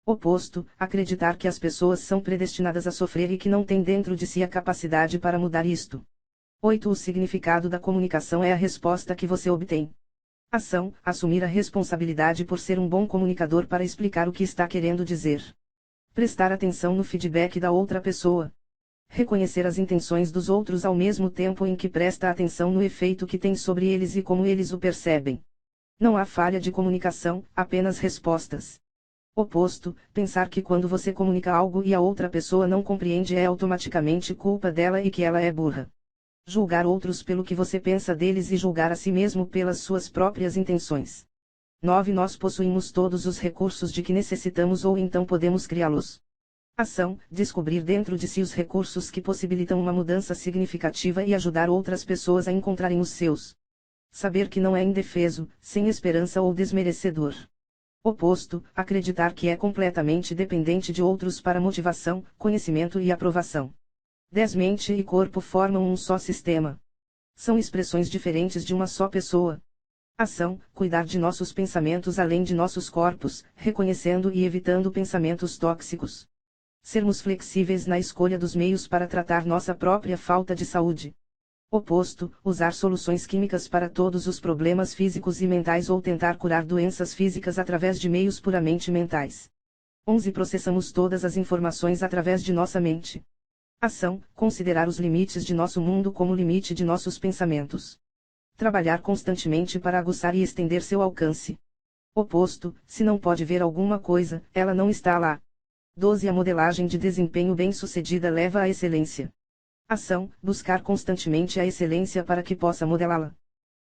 Oposto, acreditar que as pessoas são predestinadas a sofrer e que não têm dentro de si a capacidade para mudar isto. 8. O significado da comunicação é a resposta que você obtém. Ação, assumir a responsabilidade por ser um bom comunicador para explicar o que está querendo dizer. Prestar atenção no feedback da outra pessoa. Reconhecer as intenções dos outros ao mesmo tempo em que presta atenção no efeito que tem sobre eles e como eles o percebem. Não há falha de comunicação, apenas respostas. Oposto, pensar que quando você comunica algo e a outra pessoa não compreende é automaticamente culpa dela e que ela é burra. Julgar outros pelo que você pensa deles e julgar a si mesmo pelas suas próprias intenções. 9. Nós possuímos todos os recursos de que necessitamos ou então podemos criá-los. Ação, descobrir dentro de si os recursos que possibilitam uma mudança significativa e ajudar outras pessoas a encontrarem os seus. Saber que não é indefeso, sem esperança ou desmerecedor. Oposto, acreditar que é completamente dependente de outros para motivação, conhecimento e aprovação. 10. Mente e corpo formam um só sistema. São expressões diferentes de uma só pessoa. Ação, cuidar de nossos pensamentos além de nossos corpos, reconhecendo e evitando pensamentos tóxicos. Sermos flexíveis na escolha dos meios para tratar nossa própria falta de saúde. Oposto, usar soluções químicas para todos os problemas físicos e mentais ou tentar curar doenças físicas através de meios puramente mentais. 11. Processamos todas as informações através de nossa mente. Ação, considerar os limites de nosso mundo como limite de nossos pensamentos. Trabalhar constantemente para aguçar e estender seu alcance. Oposto, se não pode ver alguma coisa, ela não está lá. 12. A modelagem de desempenho bem-sucedida leva à excelência. Ação, buscar constantemente a excelência para que possa modelá-la.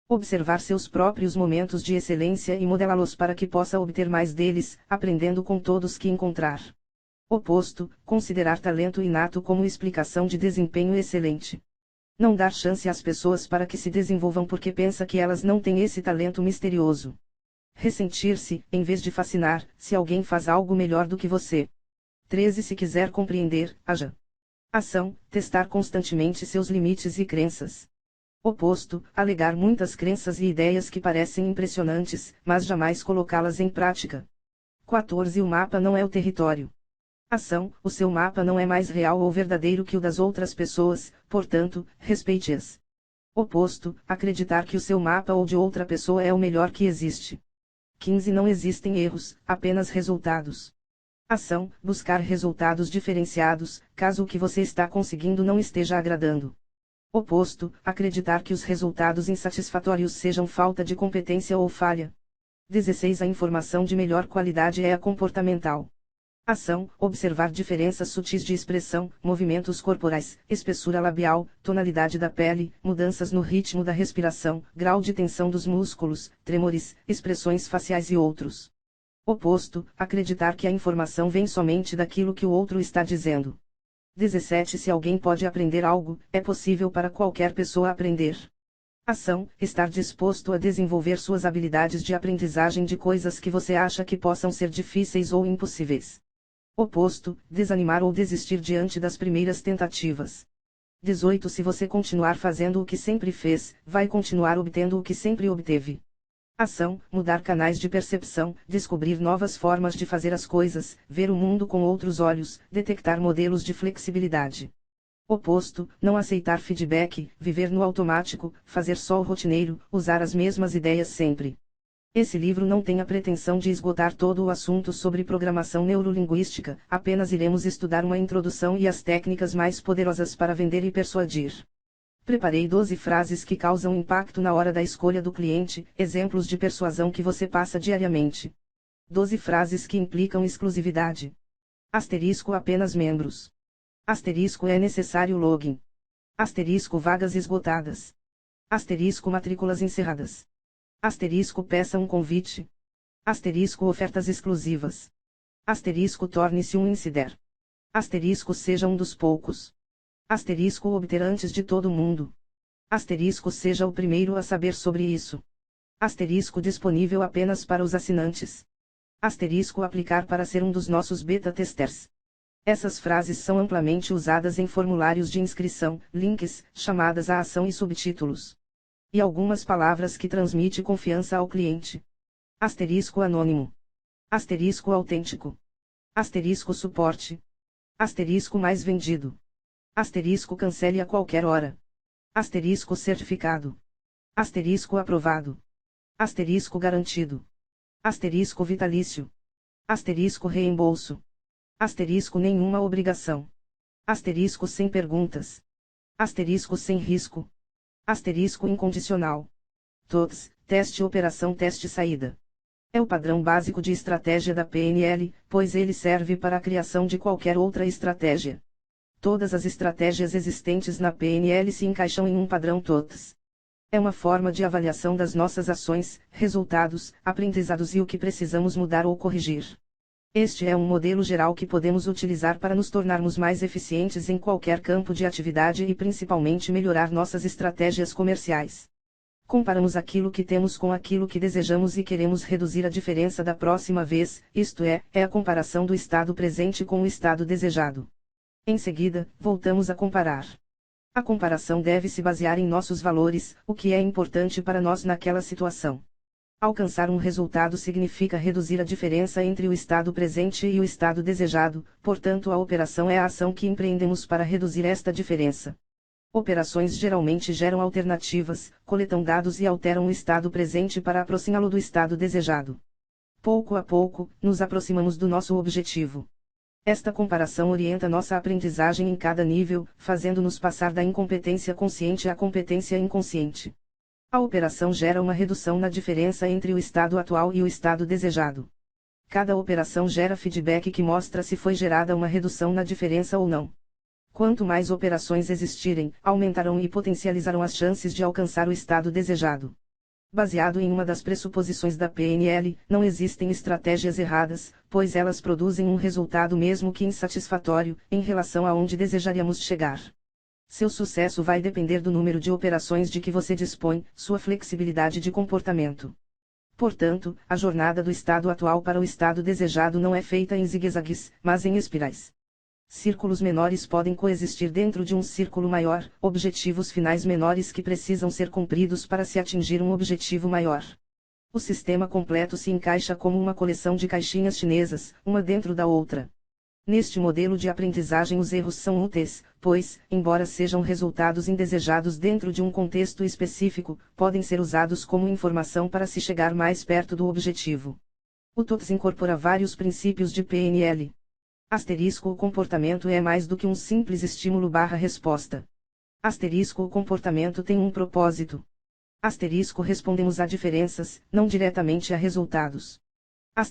Observar seus próprios momentos de excelência e modelá-los para que possa obter mais deles, aprendendo com todos que encontrar. Oposto, considerar talento inato como explicação de desempenho excelente. Não dar chance às pessoas para que se desenvolvam porque pensa que elas não têm esse talento misterioso. Ressentir-se, em vez de fascinar, se alguém faz algo melhor do que você. 13. Se quiser compreender, haja. Ação, testar constantemente seus limites e crenças. Oposto, alegar muitas crenças e ideias que parecem impressionantes, mas jamais colocá-las em prática. 14. O mapa não é o território. Ação: o seu mapa não é mais real ou verdadeiro que o das outras pessoas, portanto, respeite-as. Oposto: acreditar que o seu mapa ou de outra pessoa é o melhor que existe. 15. Não existem erros, apenas resultados. Ação: buscar resultados diferenciados, caso o que você está conseguindo não esteja agradando. Oposto: acreditar que os resultados insatisfatórios sejam falta de competência ou falha. 16. A informação de melhor qualidade é a comportamental. Ação: observar diferenças sutis de expressão, movimentos corporais, espessura labial, tonalidade da pele, mudanças no ritmo da respiração, grau de tensão dos músculos, tremores, expressões faciais e outros. Oposto: acreditar que a informação vem somente daquilo que o outro está dizendo. 17. Se alguém pode aprender algo, é possível para qualquer pessoa aprender. Ação: estar disposto a desenvolver suas habilidades de aprendizagem de coisas que você acha que possam ser difíceis ou impossíveis. Oposto: desanimar ou desistir diante das primeiras tentativas. 18. Se você continuar fazendo o que sempre fez, vai continuar obtendo o que sempre obteve. Ação: mudar canais de percepção, descobrir novas formas de fazer as coisas, ver o mundo com outros olhos, detectar modelos de flexibilidade. Oposto: não aceitar feedback, viver no automático, fazer só o rotineiro, usar as mesmas ideias sempre. Esse livro não tem a pretensão de esgotar todo o assunto sobre programação neurolinguística, apenas iremos estudar uma introdução e as técnicas mais poderosas para vender e persuadir. Preparei 12 frases que causam impacto na hora da escolha do cliente, exemplos de persuasão que você passa diariamente. 12 frases que implicam exclusividade. Asterisco: apenas membros. Asterisco: é necessário login. Asterisco: vagas esgotadas. Asterisco: matrículas encerradas. Asterisco: peça um convite. Asterisco: ofertas exclusivas. Asterisco: torne-se um insider. Asterisco: seja um dos poucos. Asterisco: obter antes de todo mundo. Asterisco: seja o primeiro a saber sobre isso. Asterisco: disponível apenas para os assinantes. Asterisco: aplicar para ser um dos nossos beta-testers. Essas frases são amplamente usadas em formulários de inscrição, links, chamadas à ação e subtítulos. E algumas palavras que transmite confiança ao cliente. Asterisco: anônimo. Asterisco: autêntico. Asterisco: suporte. Asterisco: mais vendido. Asterisco: cancele a qualquer hora. Asterisco: certificado. Asterisco: aprovado. Asterisco: garantido. Asterisco: vitalício. Asterisco: reembolso. Asterisco: nenhuma obrigação. Asterisco: sem perguntas. Asterisco: sem risco. Asterisco: incondicional. TOTS, teste operação teste saída. É o padrão básico de estratégia da PNL, pois ele serve para a criação de qualquer outra estratégia. Todas as estratégias existentes na PNL se encaixam em um padrão TOTS. É uma forma de avaliação das nossas ações, resultados, aprendizados e o que precisamos mudar ou corrigir. Este é um modelo geral que podemos utilizar para nos tornarmos mais eficientes em qualquer campo de atividade e principalmente melhorar nossas estratégias comerciais. Comparamos aquilo que temos com aquilo que desejamos e queremos reduzir a diferença da próxima vez, isto é a comparação do estado presente com o estado desejado. Em seguida, voltamos a comparar. A comparação deve se basear em nossos valores, o que é importante para nós naquela situação. Alcançar um resultado significa reduzir a diferença entre o estado presente e o estado desejado, portanto a operação é a ação que empreendemos para reduzir esta diferença. Operações geralmente geram alternativas, coletam dados e alteram o estado presente para aproximá-lo do estado desejado. Pouco a pouco, nos aproximamos do nosso objetivo. Esta comparação orienta nossa aprendizagem em cada nível, fazendo-nos passar da incompetência consciente à competência inconsciente. A operação gera uma redução na diferença entre o estado atual e o estado desejado. Cada operação gera feedback que mostra se foi gerada uma redução na diferença ou não. Quanto mais operações existirem, aumentarão e potencializarão as chances de alcançar o estado desejado. Baseado em uma das pressuposições da PNL, não existem estratégias erradas, pois elas produzem um resultado mesmo que insatisfatório, em relação a onde desejaríamos chegar. Seu sucesso vai depender do número de operações de que você dispõe, sua flexibilidade de comportamento. Portanto, a jornada do estado atual para o estado desejado não é feita em zigue-zagues, mas em espirais. Círculos menores podem coexistir dentro de um círculo maior, objetivos finais menores que precisam ser cumpridos para se atingir um objetivo maior. O sistema completo se encaixa como uma coleção de caixinhas chinesas, uma dentro da outra. Neste modelo de aprendizagem os erros são úteis, pois, embora sejam resultados indesejados dentro de um contexto específico, podem ser usados como informação para se chegar mais perto do objetivo. O TOPS incorpora vários princípios de PNL. O comportamento é mais do que um simples estímulo/resposta. O comportamento tem um propósito. Respondemos a diferenças, não diretamente a resultados. A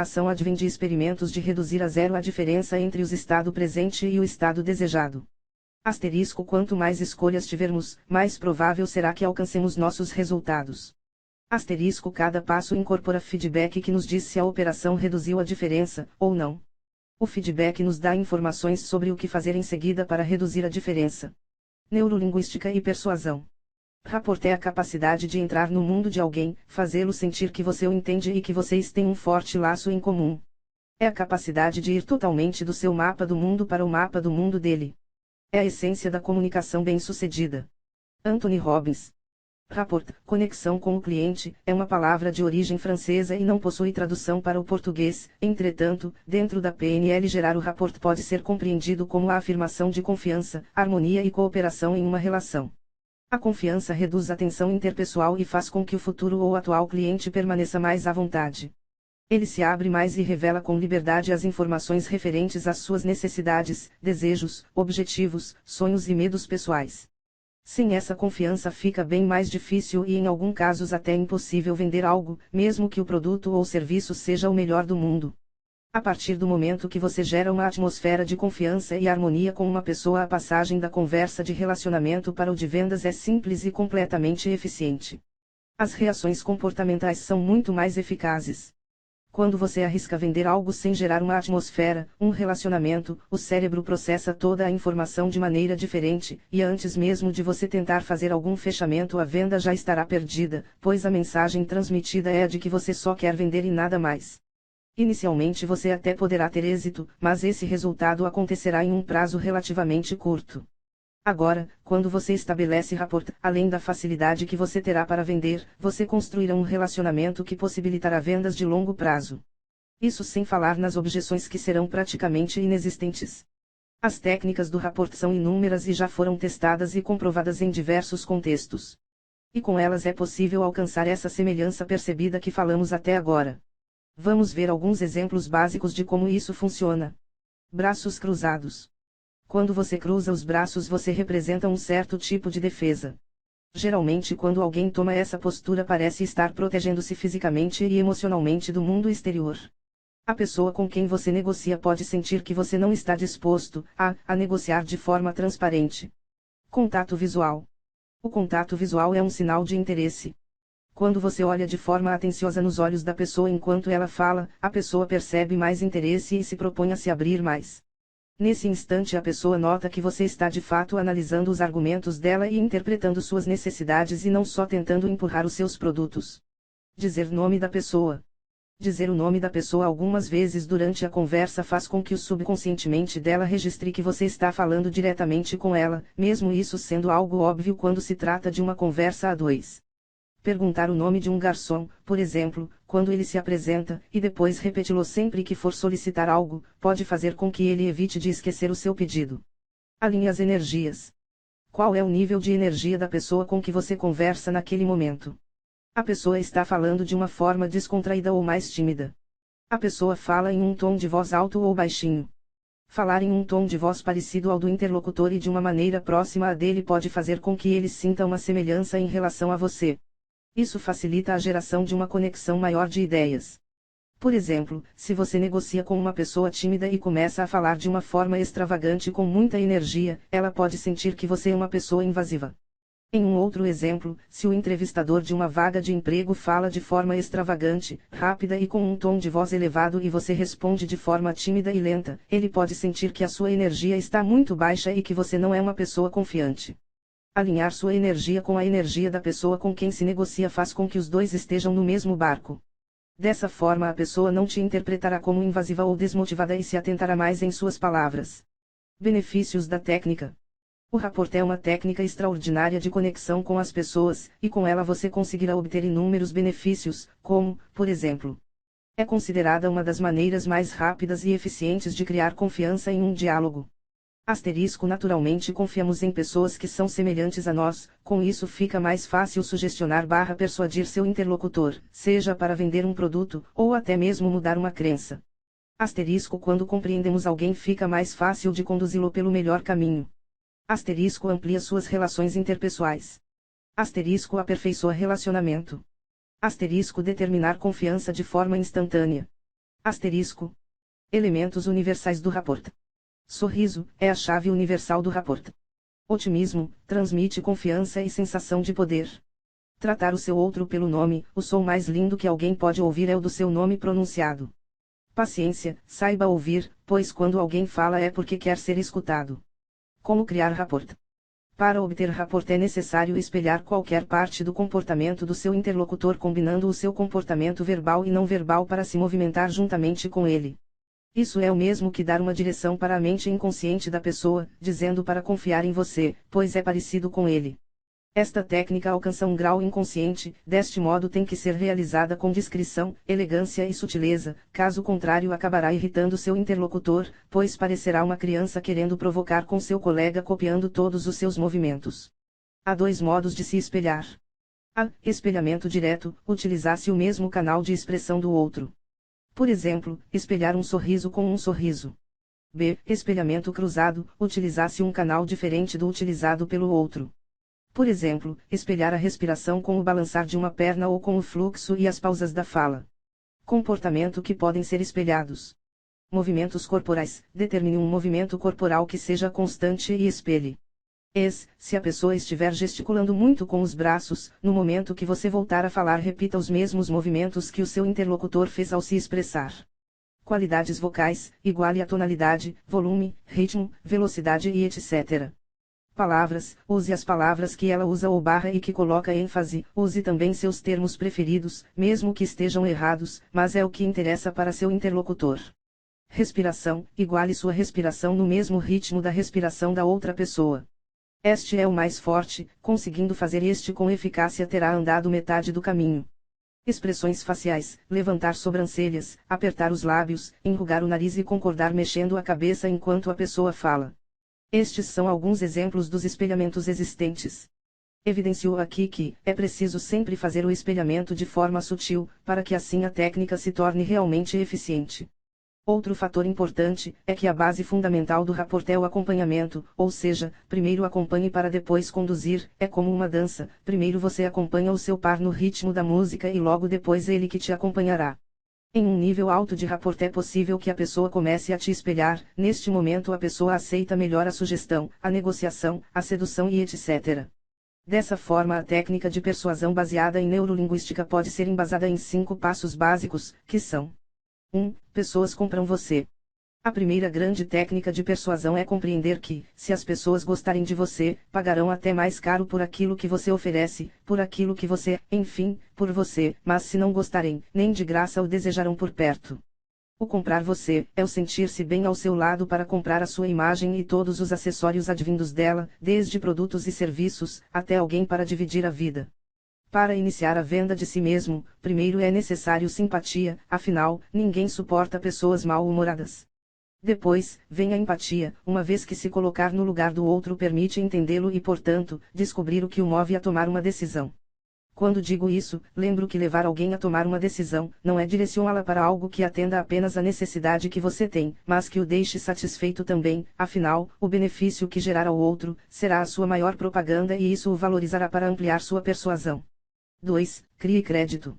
ação advém de experimentos de reduzir a zero a diferença entre o estado presente e o estado desejado. Quanto mais escolhas tivermos, mais provável será que alcancemos nossos resultados. Cada passo incorpora feedback que nos diz se a operação reduziu a diferença, ou não. O feedback nos dá informações sobre o que fazer em seguida para reduzir a diferença. Neurolinguística e persuasão. Rapport é a capacidade de entrar no mundo de alguém, fazê-lo sentir que você o entende e que vocês têm um forte laço em comum. É a capacidade de ir totalmente do seu mapa do mundo para o mapa do mundo dele. É a essência da comunicação bem-sucedida. Anthony Robbins. Rapport, conexão com o cliente, é uma palavra de origem francesa e não possui tradução para o português. Entretanto, dentro da PNL gerar o rapport pode ser compreendido como a afirmação de confiança, harmonia e cooperação em uma relação. A confiança reduz a tensão interpessoal e faz com que o futuro ou atual cliente permaneça mais à vontade. Ele se abre mais e revela com liberdade as informações referentes às suas necessidades, desejos, objetivos, sonhos e medos pessoais. Sem essa confiança fica bem mais difícil e em alguns casos até impossível vender algo, mesmo que o produto ou serviço seja o melhor do mundo. A partir do momento que você gera uma atmosfera de confiança e harmonia com uma pessoa, a passagem da conversa de relacionamento para o de vendas é simples e completamente eficiente. As reações comportamentais são muito mais eficazes. Quando você arrisca vender algo sem gerar uma atmosfera, um relacionamento, o cérebro processa toda a informação de maneira diferente, e antes mesmo de você tentar fazer algum fechamento, a venda já estará perdida, pois a mensagem transmitida é a de que você só quer vender e nada mais. Inicialmente você até poderá ter êxito, mas esse resultado acontecerá em um prazo relativamente curto. Agora, quando você estabelece rapport, além da facilidade que você terá para vender, você construirá um relacionamento que possibilitará vendas de longo prazo. Isso sem falar nas objeções que serão praticamente inexistentes. As técnicas do rapport são inúmeras e já foram testadas e comprovadas em diversos contextos. E com elas é possível alcançar essa semelhança percebida que falamos até agora. Vamos ver alguns exemplos básicos de como isso funciona. Braços cruzados. Quando você cruza os braços, você representa um certo tipo de defesa. Geralmente, quando alguém toma essa postura, parece estar protegendo-se fisicamente e emocionalmente do mundo exterior. A pessoa com quem você negocia pode sentir que você não está disposto a negociar de forma transparente. Contato visual. O contato visual é um sinal de interesse. Quando você olha de forma atenciosa nos olhos da pessoa enquanto ela fala, a pessoa percebe mais interesse e se propõe a se abrir mais. Nesse instante a pessoa nota que você está de fato analisando os argumentos dela e interpretando suas necessidades e não só tentando empurrar os seus produtos. Dizer nome da pessoa. Dizer o nome da pessoa algumas vezes durante a conversa faz com que o subconscientemente dela registre que você está falando diretamente com ela, mesmo isso sendo algo óbvio quando se trata de uma conversa a dois. Perguntar o nome de um garçom, por exemplo, quando ele se apresenta, e depois repeti-lo sempre que for solicitar algo, pode fazer com que ele evite de esquecer o seu pedido. Alinhe as energias. Qual é o nível de energia da pessoa com que você conversa naquele momento? A pessoa está falando de uma forma descontraída ou mais tímida? A pessoa fala em um tom de voz alto ou baixinho? Falar em um tom de voz parecido ao do interlocutor e de uma maneira próxima a dele pode fazer com que ele sinta uma semelhança em relação a você. Isso facilita a geração de uma conexão maior de ideias. Por exemplo, se você negocia com uma pessoa tímida e começa a falar de uma forma extravagante com muita energia, ela pode sentir que você é uma pessoa invasiva. Em um outro exemplo, se o entrevistador de uma vaga de emprego fala de forma extravagante, rápida e com um tom de voz elevado e você responde de forma tímida e lenta, ele pode sentir que a sua energia está muito baixa e que você não é uma pessoa confiante. Alinhar sua energia com a energia da pessoa com quem se negocia faz com que os dois estejam no mesmo barco. Dessa forma a pessoa não te interpretará como invasiva ou desmotivada e se atentará mais em suas palavras. Benefícios da técnica. O rapport é uma técnica extraordinária de conexão com as pessoas, e com ela você conseguirá obter inúmeros benefícios, como, por exemplo, É considerada uma das maneiras mais rápidas e eficientes de criar confiança em um diálogo. Asterisco naturalmente confiamos em pessoas que são semelhantes a nós, com isso fica mais fácil sugestionar/persuadir seu interlocutor, seja para vender um produto, ou até mesmo mudar uma crença. Asterisco quando compreendemos alguém fica mais fácil de conduzi-lo pelo melhor caminho. Asterisco amplia suas relações interpessoais. Asterisco aperfeiçoa relacionamento. Asterisco determinar confiança de forma instantânea. Asterisco. Elementos universais do rapport. Sorriso é a chave universal do rapport. Otimismo transmite confiança e sensação de poder. Tratar o seu outro pelo nome, o som mais lindo que alguém pode ouvir é o do seu nome pronunciado. Paciência, saiba ouvir, pois quando alguém fala é porque quer ser escutado. Como criar rapport? Para obter rapport é necessário espelhar qualquer parte do comportamento do seu interlocutor combinando o seu comportamento verbal e não verbal para se movimentar juntamente com ele. Isso é o mesmo que dar uma direção para a mente inconsciente da pessoa, dizendo para confiar em você, pois é parecido com ele. Esta técnica alcança um grau inconsciente, deste modo tem que ser realizada com discrição, elegância e sutileza, caso contrário acabará irritando seu interlocutor, pois parecerá uma criança querendo provocar com seu colega copiando todos os seus movimentos. Há dois modos de se espelhar. A. Espelhamento direto, utilizar-se o mesmo canal de expressão do outro. Por exemplo, espelhar um sorriso com um sorriso. B. Espelhamento cruzado, utilizar-se um canal diferente do utilizado pelo outro. Por exemplo, espelhar a respiração com o balançar de uma perna ou com o fluxo e as pausas da fala. Comportamento que podem ser espelhados. Movimentos corporais, determine um movimento corporal que seja constante e espelhe. Se a pessoa estiver gesticulando muito com os braços, no momento que você voltar a falar repita os mesmos movimentos que o seu interlocutor fez ao se expressar. Qualidades vocais, iguale a tonalidade, volume, ritmo, velocidade e etc. Palavras, use as palavras que ela usa ou barra e que coloca ênfase, use também seus termos preferidos, mesmo que estejam errados, mas é o que interessa para seu interlocutor. Respiração, iguale sua respiração no mesmo ritmo da respiração da outra pessoa. Este é o mais forte, conseguindo fazer este com eficácia terá andado metade do caminho. Expressões faciais, levantar sobrancelhas, apertar os lábios, enrugar o nariz e concordar mexendo a cabeça enquanto a pessoa fala. Estes são alguns exemplos dos espelhamentos existentes. Evidencio aqui que, é preciso sempre fazer o espelhamento de forma sutil, para que assim a técnica se torne realmente eficiente. Outro fator importante, é que a base fundamental do rapport é o acompanhamento, ou seja, primeiro acompanhe para depois conduzir, é como uma dança, primeiro você acompanha o seu par no ritmo da música e logo depois ele que te acompanhará. Em um nível alto de rapport é possível que a pessoa comece a te espelhar, neste momento a pessoa aceita melhor a sugestão, a negociação, a sedução e etc. Dessa forma a técnica de persuasão baseada em neurolinguística pode ser embasada em 5 passos básicos, que são: 1. Pessoas compram você. A primeira grande técnica de persuasão é compreender que, se as pessoas gostarem de você, pagarão até mais caro por aquilo que você oferece, por aquilo que você, enfim, por você, mas se não gostarem, nem de graça o desejarão por perto. O comprar você, é o sentir-se bem ao seu lado para comprar a sua imagem e todos os acessórios advindos dela, desde produtos e serviços, até alguém para dividir a vida. Para iniciar a venda de si mesmo, primeiro é necessário simpatia, afinal, ninguém suporta pessoas mal-humoradas. Depois, vem a empatia, uma vez que se colocar no lugar do outro permite entendê-lo e portanto, descobrir o que o move a tomar uma decisão. Quando digo isso, lembro que levar alguém a tomar uma decisão, não é direcioná-la para algo que atenda apenas à necessidade que você tem, mas que o deixe satisfeito também, afinal, o benefício que gerar ao outro, será a sua maior propaganda e isso o valorizará para ampliar sua persuasão. 2. Crie crédito.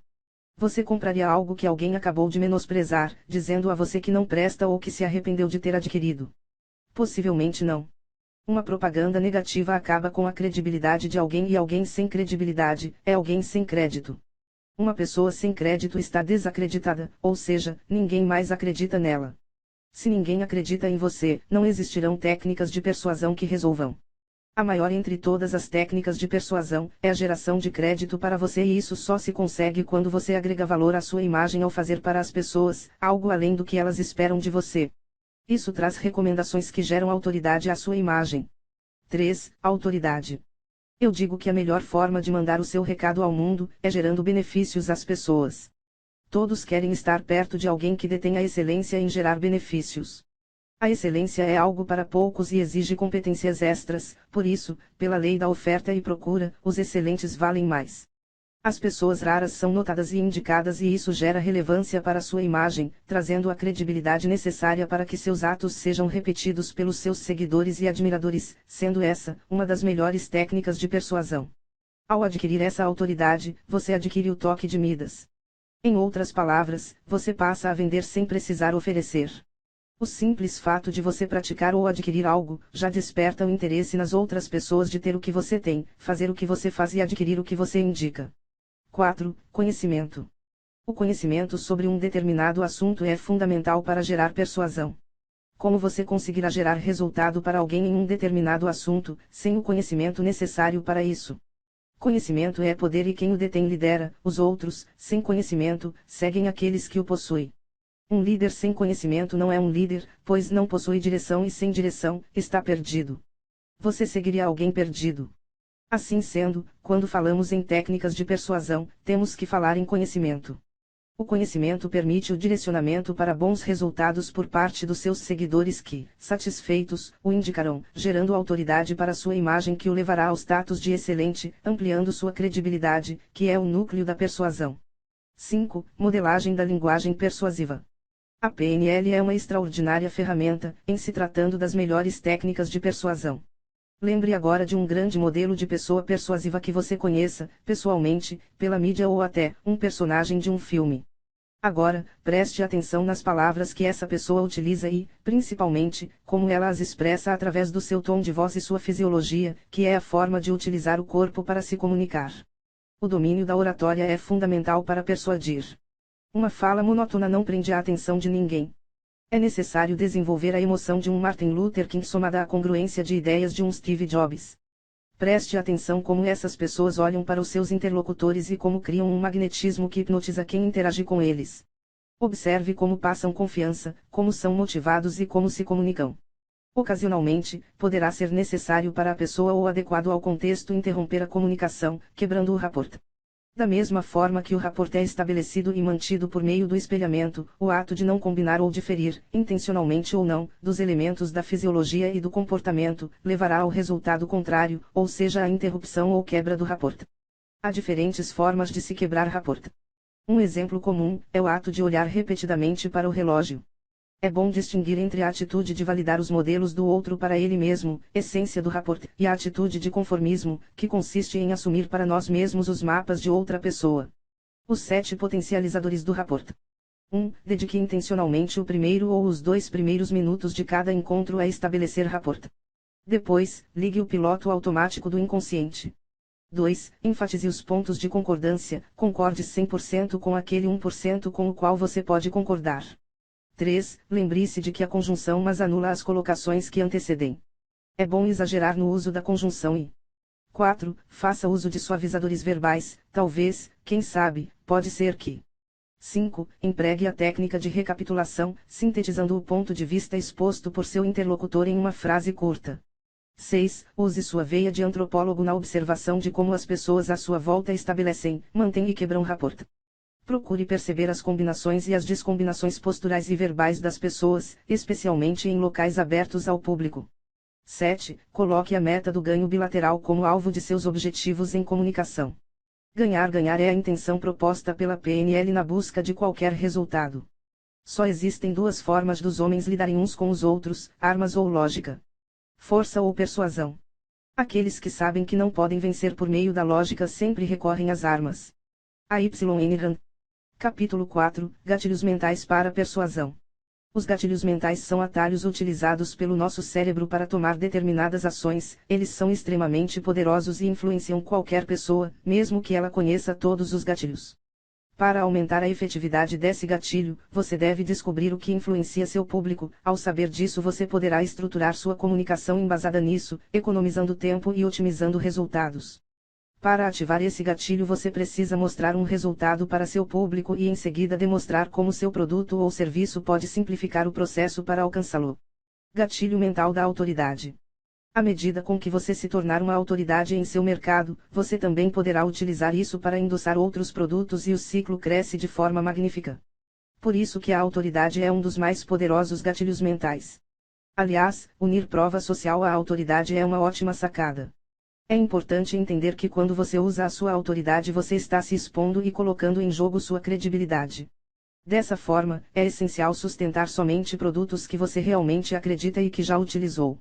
Você compraria algo que alguém acabou de menosprezar, dizendo a você que não presta ou que se arrependeu de ter adquirido? Possivelmente não. Uma propaganda negativa acaba com a credibilidade de alguém e alguém sem credibilidade, é alguém sem crédito. Uma pessoa sem crédito está desacreditada, ou seja, ninguém mais acredita nela. Se ninguém acredita em você, não existirão técnicas de persuasão que resolvam. A maior entre todas as técnicas de persuasão, é a geração de crédito para você e isso só se consegue quando você agrega valor à sua imagem ao fazer para as pessoas, algo além do que elas esperam de você. Isso traz recomendações que geram autoridade à sua imagem. 3. Autoridade. Eu digo que a melhor forma de mandar o seu recado ao mundo, é gerando benefícios às pessoas. Todos querem estar perto de alguém que detém a excelência em gerar benefícios. A excelência é algo para poucos e exige competências extras, por isso, pela lei da oferta e procura, os excelentes valem mais. As pessoas raras são notadas e indicadas e isso gera relevância para sua imagem, trazendo a credibilidade necessária para que seus atos sejam repetidos pelos seus seguidores e admiradores, sendo essa uma das melhores técnicas de persuasão. Ao adquirir essa autoridade, você adquire o toque de Midas. Em outras palavras, você passa a vender sem precisar oferecer. O simples fato de você praticar ou adquirir algo, já desperta o interesse nas outras pessoas de ter o que você tem, fazer o que você faz e adquirir o que você indica. 4. Conhecimento. O conhecimento sobre um determinado assunto é fundamental para gerar persuasão. Como você conseguirá gerar resultado para alguém em um determinado assunto, sem o conhecimento necessário para isso? Conhecimento é poder e quem o detém lidera, os outros, sem conhecimento, seguem aqueles que o possuem. Um líder sem conhecimento não é um líder, pois não possui direção e sem direção, está perdido. Você seguiria alguém perdido. Assim sendo, quando falamos em técnicas de persuasão, temos que falar em conhecimento. O conhecimento permite o direcionamento para bons resultados por parte dos seus seguidores que, satisfeitos, o indicarão, gerando autoridade para sua imagem que o levará ao status de excelente, ampliando sua credibilidade, que é o núcleo da persuasão. 5. Modelagem da linguagem persuasiva. A PNL é uma extraordinária ferramenta, em se tratando das melhores técnicas de persuasão. Lembre agora de um grande modelo de pessoa persuasiva que você conheça, pessoalmente, pela mídia ou até, um personagem de um filme. Agora, preste atenção nas palavras que essa pessoa utiliza e, principalmente, como ela as expressa através do seu tom de voz e sua fisiologia, que é a forma de utilizar o corpo para se comunicar. O domínio da oratória é fundamental para persuadir. Uma fala monótona não prende a atenção de ninguém. É necessário desenvolver a emoção de um Martin Luther King somada à congruência de ideias de um Steve Jobs. Preste atenção como essas pessoas olham para os seus interlocutores e como criam um magnetismo que hipnotiza quem interage com eles. Observe como passam confiança, como são motivados e como se comunicam. Ocasionalmente, poderá ser necessário para a pessoa ou adequado ao contexto interromper a comunicação, quebrando o rapport. Da mesma forma que o rapport é estabelecido e mantido por meio do espelhamento, o ato de não combinar ou diferir, intencionalmente ou não, dos elementos da fisiologia e do comportamento, levará ao resultado contrário, ou seja a interrupção ou quebra do rapport. Há diferentes formas de se quebrar rapport. Um exemplo comum, é o ato de olhar repetidamente para o relógio. É bom distinguir entre a atitude de validar os modelos do outro para ele mesmo, essência do rapport, e a atitude de conformismo, que consiste em assumir para nós mesmos os mapas de outra pessoa. Os 7 potencializadores do rapport. 1. Dedique intencionalmente o primeiro ou os 2 primeiros minutos de cada encontro a estabelecer rapport. Depois, ligue o piloto automático do inconsciente. 2. Enfatize os pontos de concordância, concorde 100% com aquele 1% com o qual você pode concordar. 3. Lembre-se de que a conjunção mas anula as colocações que antecedem. É bom exagerar no uso da conjunção e. 4. Faça uso de suavizadores verbais, talvez, quem sabe, pode ser que. 5. Empregue a técnica de recapitulação, sintetizando o ponto de vista exposto por seu interlocutor em uma frase curta. 6. Use sua veia de antropólogo na observação de como as pessoas à sua volta estabelecem, mantêm e quebram rapport. Procure perceber as combinações e as descombinações posturais e verbais das pessoas, especialmente em locais abertos ao público. 7. Coloque a meta do ganho bilateral como alvo de seus objetivos em comunicação. Ganhar é a intenção proposta pela PNL na busca de qualquer resultado. Só existem 2 formas dos homens lidarem uns com os outros, armas ou lógica. Força ou persuasão. Aqueles que sabem que não podem vencer por meio da lógica sempre recorrem às armas. A.Y.N. Rand. Capítulo 4. Gatilhos mentais para persuasão. Os gatilhos mentais são atalhos utilizados pelo nosso cérebro para tomar determinadas ações, eles são extremamente poderosos e influenciam qualquer pessoa, mesmo que ela conheça todos os gatilhos. Para aumentar a efetividade desse gatilho, você deve descobrir o que influencia seu público, ao saber disso você poderá estruturar sua comunicação embasada nisso, economizando tempo e otimizando resultados. Para ativar esse gatilho você precisa mostrar um resultado para seu público e em seguida demonstrar como seu produto ou serviço pode simplificar o processo para alcançá-lo. Gatilho mental da autoridade. À medida com que você se tornar uma autoridade em seu mercado, você também poderá utilizar isso para endossar outros produtos e o ciclo cresce de forma magnífica. Por isso que a autoridade é um dos mais poderosos gatilhos mentais. Aliás, unir prova social à autoridade é uma ótima sacada. É importante entender que quando você usa a sua autoridade você está se expondo e colocando em jogo sua credibilidade. Dessa forma, é essencial sustentar somente produtos que você realmente acredita e que já utilizou.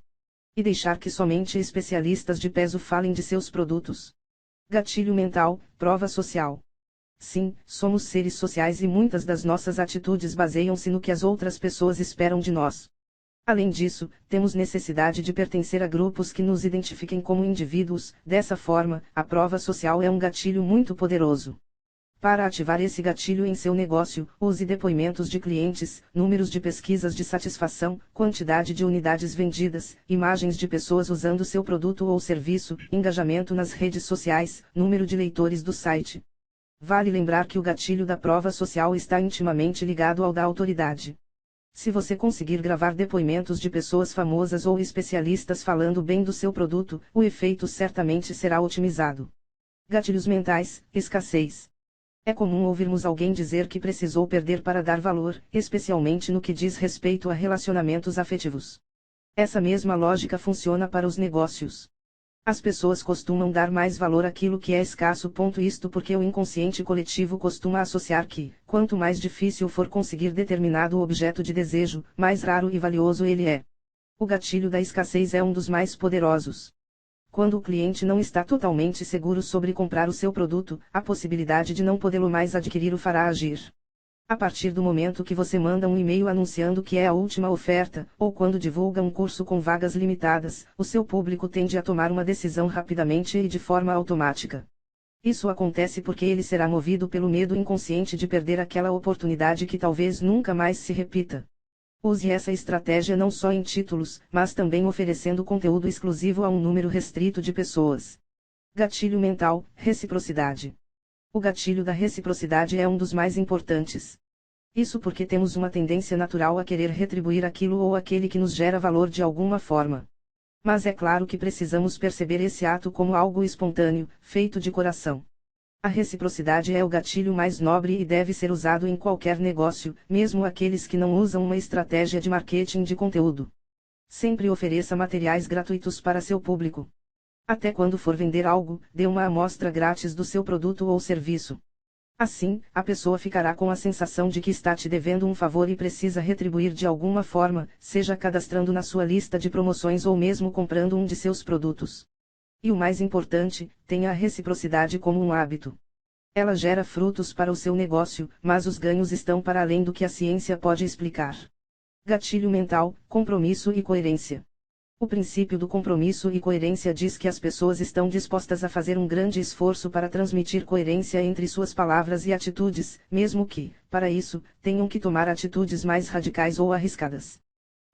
E deixar que somente especialistas de peso falem de seus produtos. Gatilho mental, prova social. Sim, somos seres sociais e muitas das nossas atitudes baseiam-se no que as outras pessoas esperam de nós. Além disso, temos necessidade de pertencer a grupos que nos identifiquem como indivíduos, dessa forma, a prova social é um gatilho muito poderoso. Para ativar esse gatilho em seu negócio, use depoimentos de clientes, números de pesquisas de satisfação, quantidade de unidades vendidas, imagens de pessoas usando seu produto ou serviço, engajamento nas redes sociais, número de leitores do site. Vale lembrar que o gatilho da prova social está intimamente ligado ao da autoridade. Se você conseguir gravar depoimentos de pessoas famosas ou especialistas falando bem do seu produto, o efeito certamente será otimizado. Gatilhos mentais, escassez. É comum ouvirmos alguém dizer que precisou perder para dar valor, especialmente no que diz respeito a relacionamentos afetivos. Essa mesma lógica funciona para os negócios. As pessoas costumam dar mais valor àquilo que é escasso. Isto porque o inconsciente coletivo costuma associar que, quanto mais difícil for conseguir determinado objeto de desejo, mais raro e valioso ele é. O gatilho da escassez é um dos mais poderosos. Quando o cliente não está totalmente seguro sobre comprar o seu produto, a possibilidade de não podê-lo mais adquirir o fará agir. A partir do momento que você manda um e-mail anunciando que é a última oferta, ou quando divulga um curso com vagas limitadas, o seu público tende a tomar uma decisão rapidamente e de forma automática. Isso acontece porque ele será movido pelo medo inconsciente de perder aquela oportunidade que talvez nunca mais se repita. Use essa estratégia não só em títulos, mas também oferecendo conteúdo exclusivo a um número restrito de pessoas. Gatilho mental, reciprocidade. O gatilho da reciprocidade é um dos mais importantes. Isso porque temos uma tendência natural a querer retribuir aquilo ou aquele que nos gera valor de alguma forma. Mas é claro que precisamos perceber esse ato como algo espontâneo, feito de coração. A reciprocidade é o gatilho mais nobre e deve ser usado em qualquer negócio, mesmo aqueles que não usam uma estratégia de marketing de conteúdo. Sempre ofereça materiais gratuitos para seu público. Até quando for vender algo, dê uma amostra grátis do seu produto ou serviço. Assim, a pessoa ficará com a sensação de que está te devendo um favor e precisa retribuir de alguma forma, seja cadastrando na sua lista de promoções ou mesmo comprando um de seus produtos. E o mais importante, tenha a reciprocidade como um hábito. Ela gera frutos para o seu negócio, mas os ganhos estão para além do que a ciência pode explicar. Gatilho mental, compromisso e coerência. O princípio do compromisso e coerência diz que as pessoas estão dispostas a fazer um grande esforço para transmitir coerência entre suas palavras e atitudes, mesmo que, para isso, tenham que tomar atitudes mais radicais ou arriscadas.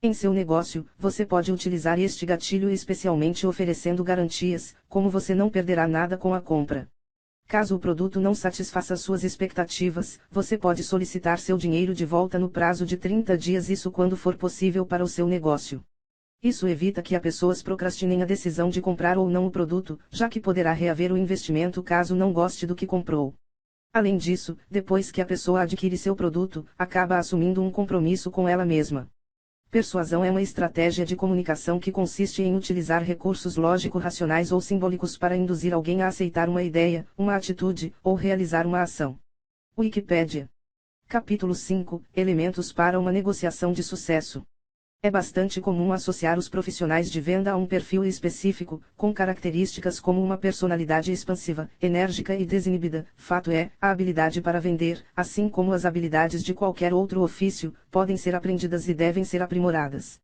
Em seu negócio, você pode utilizar este gatilho especialmente oferecendo garantias, como você não perderá nada com a compra. Caso o produto não satisfaça suas expectativas, você pode solicitar seu dinheiro de volta no prazo de 30 dias, isso quando for possível para o seu negócio. Isso evita que as pessoas procrastinem a decisão de comprar ou não o produto, já que poderá reaver o investimento caso não goste do que comprou. Além disso, depois que a pessoa adquire seu produto, acaba assumindo um compromisso com ela mesma. Persuasão é uma estratégia de comunicação que consiste em utilizar recursos lógico-racionais ou simbólicos para induzir alguém a aceitar uma ideia, uma atitude, ou realizar uma ação. Wikipédia. Capítulo 5 – Elementos para uma negociação de sucesso. É bastante comum associar os profissionais de venda a um perfil específico, com características como uma personalidade expansiva, enérgica e desinibida. Fato é, a habilidade para vender, assim como as habilidades de qualquer outro ofício, podem ser aprendidas e devem ser aprimoradas.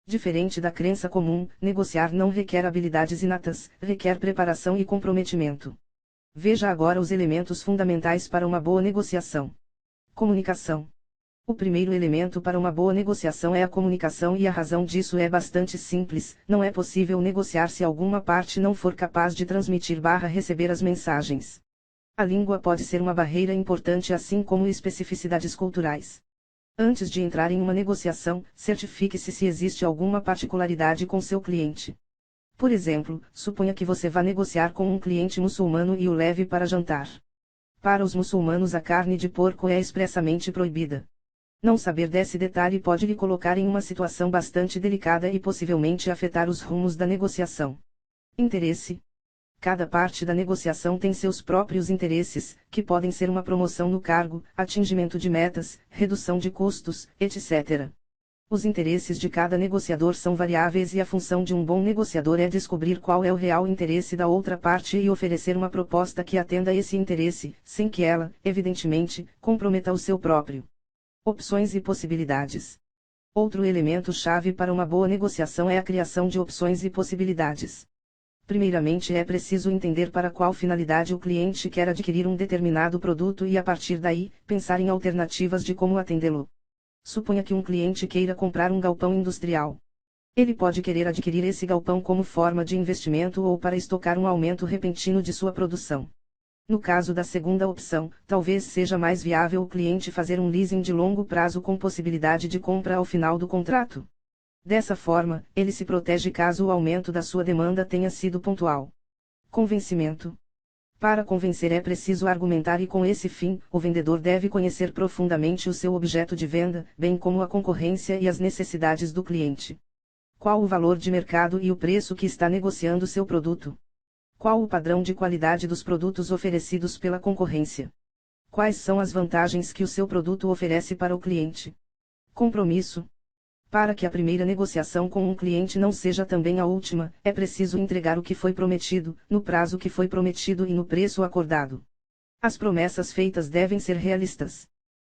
Diferente da crença comum, negociar não requer habilidades inatas, requer preparação e comprometimento. Veja agora os elementos fundamentais para uma boa negociação. Comunicação. O primeiro elemento para uma boa negociação é a comunicação e a razão disso é bastante simples, não é possível negociar se alguma parte não for capaz de transmitir/receber as mensagens. A língua pode ser uma barreira importante assim como especificidades culturais. Antes de entrar em uma negociação, certifique-se se existe alguma particularidade com seu cliente. Por exemplo, suponha que você vá negociar com um cliente muçulmano e o leve para jantar. Para os muçulmanos a carne de porco é expressamente proibida. Não saber desse detalhe pode lhe colocar em uma situação bastante delicada e possivelmente afetar os rumos da negociação. Interesse. Cada parte da negociação tem seus próprios interesses, que podem ser uma promoção no cargo, atingimento de metas, redução de custos, etc. Os interesses de cada negociador são variáveis e a função de um bom negociador é descobrir qual é o real interesse da outra parte e oferecer uma proposta que atenda a esse interesse, sem que ela, evidentemente, comprometa o seu próprio. Opções e possibilidades. Outro elemento-chave para uma boa negociação é a criação de opções e possibilidades. Primeiramente é preciso entender para qual finalidade o cliente quer adquirir um determinado produto e a partir daí, pensar em alternativas de como atendê-lo. Suponha que um cliente queira comprar um galpão industrial. Ele pode querer adquirir esse galpão como forma de investimento ou para estocar um aumento repentino de sua produção. No caso da segunda opção, talvez seja mais viável o cliente fazer um leasing de longo prazo com possibilidade de compra ao final do contrato. Dessa forma, ele se protege caso o aumento da sua demanda tenha sido pontual. Convencimento. Para convencer é preciso argumentar e com esse fim, o vendedor deve conhecer profundamente o seu objeto de venda, bem como a concorrência e as necessidades do cliente. Qual o valor de mercado e o preço que está negociando seu produto? Qual o padrão de qualidade dos produtos oferecidos pela concorrência? Quais são as vantagens que o seu produto oferece para o cliente? Compromisso. Para que a primeira negociação com um cliente não seja também a última, é preciso entregar o que foi prometido, no prazo que foi prometido e no preço acordado. As promessas feitas devem ser realistas.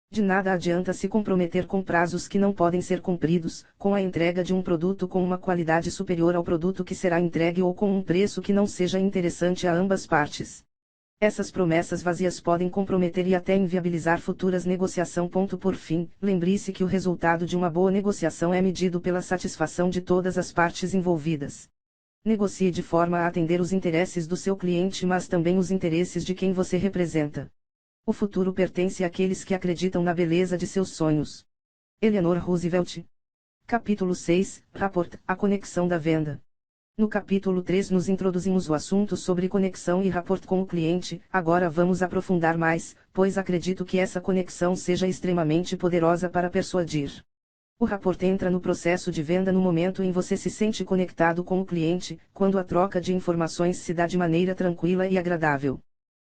De nada adianta se comprometer com prazos que não podem ser cumpridos, com a entrega de um produto com uma qualidade superior ao produto que será entregue ou com um preço que não seja interessante a ambas partes. Essas promessas vazias podem comprometer e até inviabilizar futuras negociações. Por fim, lembre-se que o resultado de uma boa negociação é medido pela satisfação de todas as partes envolvidas. Negocie de forma a atender os interesses do seu cliente, mas também os interesses de quem você representa. O futuro pertence àqueles que acreditam na beleza de seus sonhos. Eleanor Roosevelt. Capítulo 6, Rapport, a conexão da venda. No capítulo 3 nos introduzimos o assunto sobre conexão e rapport com o cliente, agora vamos aprofundar mais, pois acredito que essa conexão seja extremamente poderosa para persuadir. O rapport entra no processo de venda no momento em que você se sente conectado com o cliente, quando a troca de informações se dá de maneira tranquila e agradável.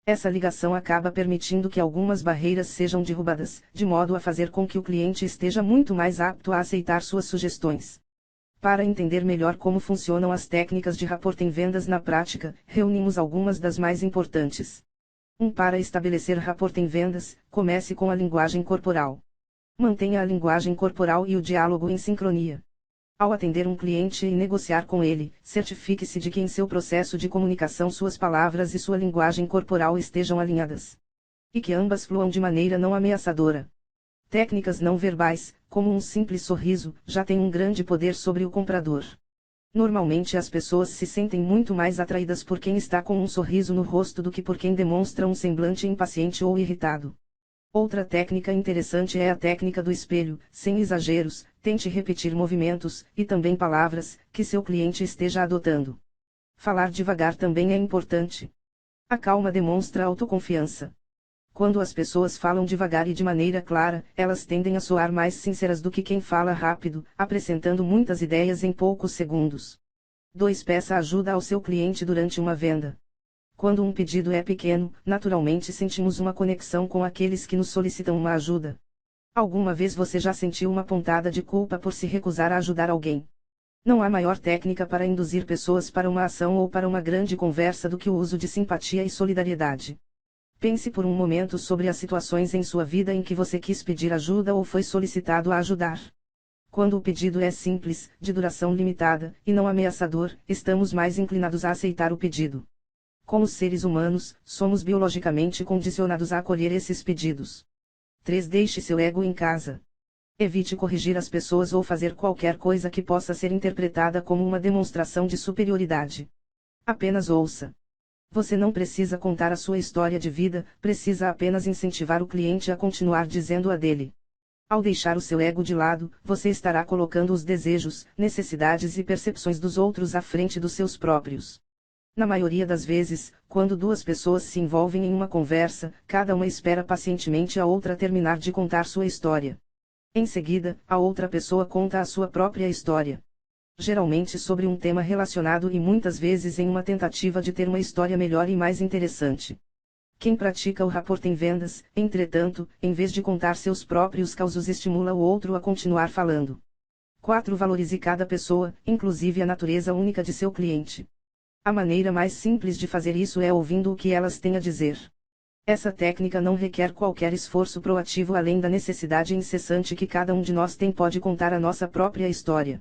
Essa ligação acaba permitindo que algumas barreiras sejam derrubadas, de modo a fazer com que o cliente esteja muito mais apto a aceitar suas sugestões. Para entender melhor como funcionam as técnicas de rapport em vendas na prática, reunimos algumas das mais importantes. Para estabelecer rapport em vendas, comece com a linguagem corporal. Mantenha a linguagem corporal e o diálogo em sincronia. Ao atender um cliente e negociar com ele, certifique-se de que em seu processo de comunicação suas palavras e sua linguagem corporal estejam alinhadas. E que ambas fluam de maneira não ameaçadora. Técnicas não verbais, como um simples sorriso, já têm um grande poder sobre o comprador. Normalmente as pessoas se sentem muito mais atraídas por quem está com um sorriso no rosto do que por quem demonstra um semblante impaciente ou irritado. Outra técnica interessante é a técnica do espelho, sem exageros, tente repetir movimentos, e também palavras, que seu cliente esteja adotando. Falar devagar também é importante. A calma demonstra autoconfiança. Quando as pessoas falam devagar e de maneira clara, elas tendem a soar mais sinceras do que quem fala rápido, apresentando muitas ideias em poucos segundos. 2. Peça ajuda ao seu cliente durante uma venda. Quando um pedido é pequeno, naturalmente sentimos uma conexão com aqueles que nos solicitam uma ajuda. Alguma vez você já sentiu uma pontada de culpa por se recusar a ajudar alguém? Não há maior técnica para induzir pessoas para uma ação ou para uma grande conversa do que o uso de simpatia e solidariedade. Pense por um momento sobre as situações em sua vida em que você quis pedir ajuda ou foi solicitado a ajudar. Quando o pedido é simples, de duração limitada, e não ameaçador, estamos mais inclinados a aceitar o pedido. Como seres humanos, somos biologicamente condicionados a acolher esses pedidos. 3. Deixe seu ego em casa. Evite corrigir as pessoas ou fazer qualquer coisa que possa ser interpretada como uma demonstração de superioridade. Apenas ouça. Você não precisa contar a sua história de vida, precisa apenas incentivar o cliente a continuar dizendo a dele. Ao deixar o seu ego de lado, você estará colocando os desejos, necessidades e percepções dos outros à frente dos seus próprios. Na maioria das vezes, quando duas pessoas se envolvem em uma conversa, cada uma espera pacientemente a outra terminar de contar sua história. Em seguida, a outra pessoa conta a sua própria história. Geralmente sobre um tema relacionado e muitas vezes em uma tentativa de ter uma história melhor e mais interessante. Quem pratica o rapport em vendas, entretanto, em vez de contar seus próprios causos, estimula o outro a continuar falando. 4. Valorize cada pessoa, inclusive a natureza única de seu cliente. A maneira mais simples de fazer isso é ouvindo o que elas têm a dizer. Essa técnica não requer qualquer esforço proativo além da necessidade incessante que cada um de nós tem pode contar a nossa própria história.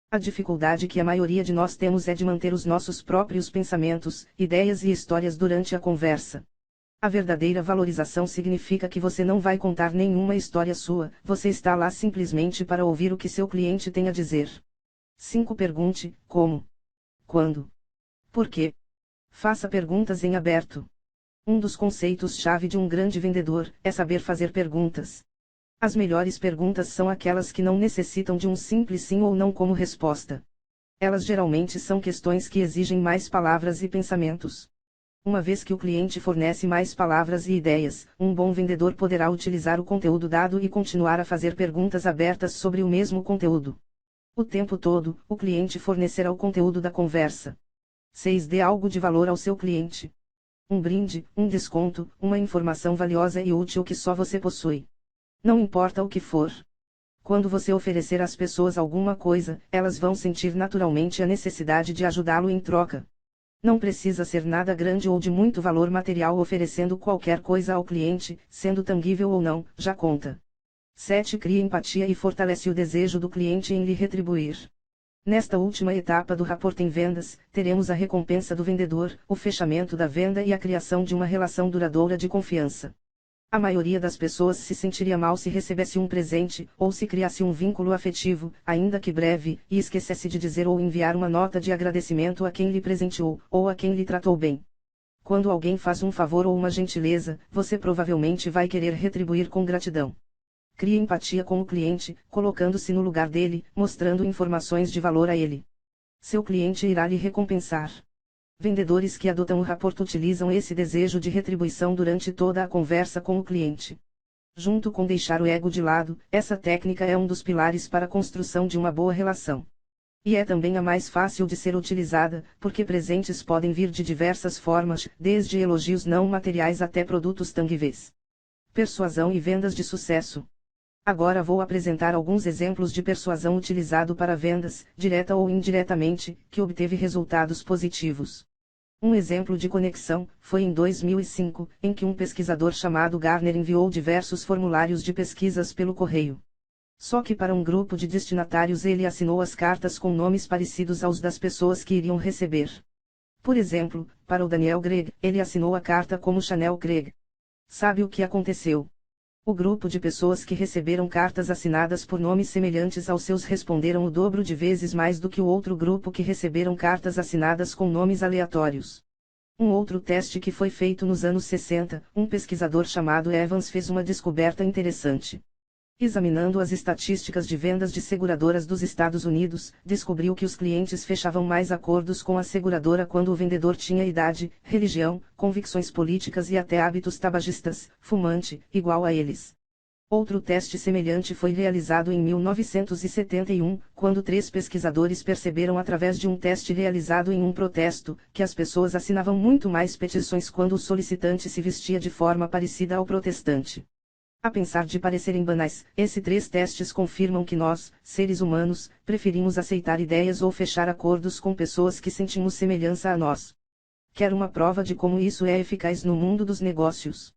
A dificuldade que a maioria de nós temos é de manter os nossos próprios pensamentos, ideias e histórias durante a conversa. A verdadeira valorização significa que você não vai contar nenhuma história sua, você está lá simplesmente para ouvir o que seu cliente tem a dizer. 5. Pergunte: como? Quando? Por quê? Faça perguntas em aberto. Um dos conceitos-chave de um grande vendedor é saber fazer perguntas. As melhores perguntas são aquelas que não necessitam de um simples sim ou não como resposta. Elas geralmente são questões que exigem mais palavras e pensamentos. Uma vez que o cliente fornece mais palavras e ideias, um bom vendedor poderá utilizar o conteúdo dado e continuar a fazer perguntas abertas sobre o mesmo conteúdo. O tempo todo, o cliente fornecerá o conteúdo da conversa. 6. Dê algo de valor ao seu cliente. Um brinde, um desconto, uma informação valiosa e útil que só você possui. Não importa o que for. Quando você oferecer às pessoas alguma coisa, elas vão sentir naturalmente a necessidade de ajudá-lo em troca. Não precisa ser nada grande ou de muito valor material, oferecendo qualquer coisa ao cliente, sendo tangível ou não, já conta. 7. Cria empatia e fortalece o desejo do cliente em lhe retribuir. Nesta última etapa do rapport em vendas, teremos a recompensa do vendedor, o fechamento da venda e a criação de uma relação duradoura de confiança. A maioria das pessoas se sentiria mal se recebesse um presente, ou se criasse um vínculo afetivo, ainda que breve, e esquecesse de dizer ou enviar uma nota de agradecimento a quem lhe presenteou, ou a quem lhe tratou bem. Quando alguém faz um favor ou uma gentileza, você provavelmente vai querer retribuir com gratidão. Crie empatia com o cliente, colocando-se no lugar dele, mostrando informações de valor a ele. Seu cliente irá lhe recompensar. Vendedores que adotam o rapport utilizam esse desejo de retribuição durante toda a conversa com o cliente. Junto com deixar o ego de lado, essa técnica é um dos pilares para a construção de uma boa relação. E é também a mais fácil de ser utilizada, porque presentes podem vir de diversas formas, desde elogios não materiais até produtos tangíveis. Persuasão e vendas de sucesso. Agora vou apresentar alguns exemplos de persuasão utilizado para vendas, direta ou indiretamente, que obteve resultados positivos. Um exemplo de conexão foi em 2005, em que um pesquisador chamado Gartner enviou diversos formulários de pesquisas pelo correio. Só que para um grupo de destinatários ele assinou as cartas com nomes parecidos aos das pessoas que iriam receber. Por exemplo, para o Daniel Craig, ele assinou a carta como Chanel Craig. Sabe o que aconteceu? O grupo de pessoas que receberam cartas assinadas por nomes semelhantes aos seus responderam o dobro de vezes mais do que o outro grupo que receberam cartas assinadas com nomes aleatórios. Um outro teste que foi feito nos anos 60, um pesquisador chamado Evans fez uma descoberta interessante. Examinando as estatísticas de vendas de seguradoras dos Estados Unidos, descobriu que os clientes fechavam mais acordos com a seguradora quando o vendedor tinha idade, religião, convicções políticas e até hábitos tabagistas, fumante, igual a eles. Outro teste semelhante foi realizado em 1971, quando 3 pesquisadores perceberam através de um teste realizado em um protesto, que as pessoas assinavam muito mais petições quando o solicitante se vestia de forma parecida ao protestante. A pensar de parecerem banais, esses 3 testes confirmam que nós, seres humanos, preferimos aceitar ideias ou fechar acordos com pessoas que sentimos semelhança a nós. Quer uma prova de como isso é eficaz no mundo dos negócios?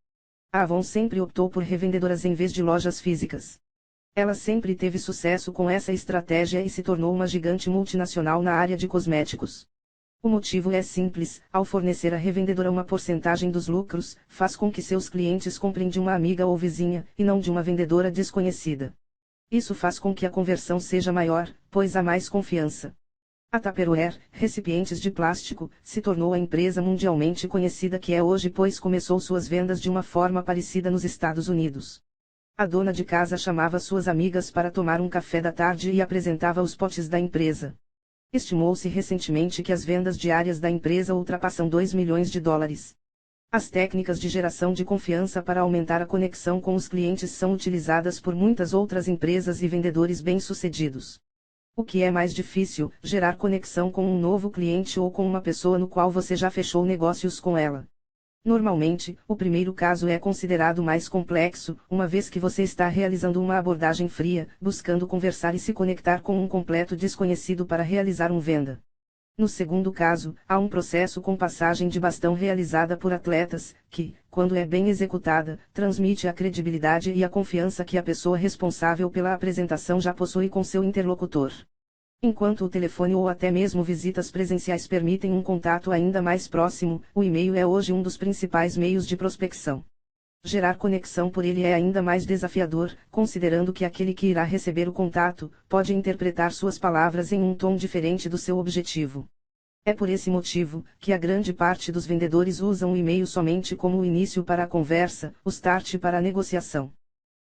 A Avon sempre optou por revendedoras em vez de lojas físicas. Ela sempre teve sucesso com essa estratégia e se tornou uma gigante multinacional na área de cosméticos. O motivo é simples: ao fornecer à revendedora uma porcentagem dos lucros, faz com que seus clientes comprem de uma amiga ou vizinha, e não de uma vendedora desconhecida. Isso faz com que a conversão seja maior, pois há mais confiança. A Tupperware, recipientes de plástico, se tornou a empresa mundialmente conhecida que é hoje, pois começou suas vendas de uma forma parecida nos Estados Unidos. A dona de casa chamava suas amigas para tomar um café da tarde e apresentava os potes da empresa. Estimou-se recentemente que as vendas diárias da empresa ultrapassam 2 milhões de dólares. As técnicas de geração de confiança para aumentar a conexão com os clientes são utilizadas por muitas outras empresas e vendedores bem-sucedidos. O que é mais difícil, gerar conexão com um novo cliente ou com uma pessoa no qual você já fechou negócios com ela? Normalmente, o primeiro caso é considerado mais complexo, uma vez que você está realizando uma abordagem fria, buscando conversar e se conectar com um completo desconhecido para realizar uma venda. No segundo caso, há um processo com passagem de bastão realizada por atletas, que, quando é bem executada, transmite a credibilidade e a confiança que a pessoa responsável pela apresentação já possui com seu interlocutor. Enquanto o telefone ou até mesmo visitas presenciais permitem um contato ainda mais próximo, o e-mail é hoje um dos principais meios de prospecção. Gerar conexão por ele é ainda mais desafiador, considerando que aquele que irá receber o contato, pode interpretar suas palavras em um tom diferente do seu objetivo. É por esse motivo, que a grande parte dos vendedores usam o e-mail somente como o início para a conversa, o start para a negociação.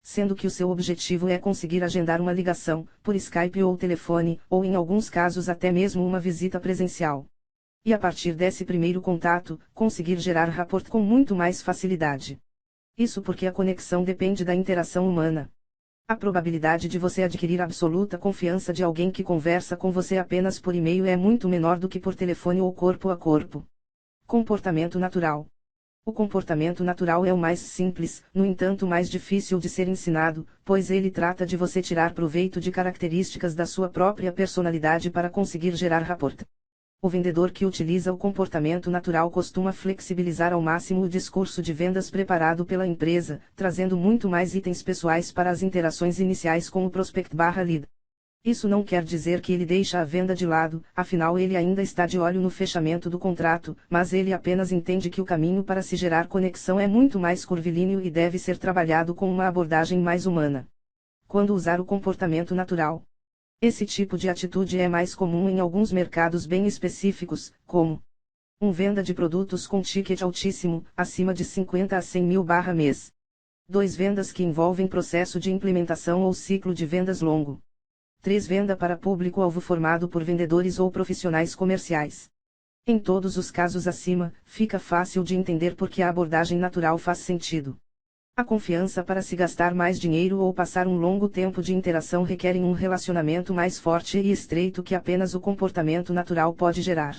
Sendo que o seu objetivo é conseguir agendar uma ligação, por Skype ou telefone, ou em alguns casos até mesmo uma visita presencial. E a partir desse primeiro contato, conseguir gerar rapport com muito mais facilidade. Isso porque a conexão depende da interação humana. A probabilidade de você adquirir absoluta confiança de alguém que conversa com você apenas por e-mail é muito menor do que por telefone ou corpo a corpo. Comportamento natural. O comportamento natural é o mais simples, no entanto mais difícil de ser ensinado, pois ele trata de você tirar proveito de características da sua própria personalidade para conseguir gerar rapport. O vendedor que utiliza o comportamento natural costuma flexibilizar ao máximo o discurso de vendas preparado pela empresa, trazendo muito mais itens pessoais para as interações iniciais com o prospect/lead. Isso não quer dizer que ele deixa a venda de lado, afinal ele ainda está de olho no fechamento do contrato, mas ele apenas entende que o caminho para se gerar conexão é muito mais curvilíneo e deve ser trabalhado com uma abordagem mais humana. Quando usar o comportamento natural? Esse tipo de atitude é mais comum em alguns mercados bem específicos, como venda de produtos com ticket altíssimo, acima de 50 a 100 mil mês. 2 vendas que envolvem processo de implementação ou ciclo de vendas longo. 3 venda para público-alvo formado por vendedores ou profissionais comerciais. Em todos os casos acima, fica fácil de entender por que a abordagem natural faz sentido. A confiança para se gastar mais dinheiro ou passar um longo tempo de interação requerem um relacionamento mais forte e estreito que apenas o comportamento natural pode gerar.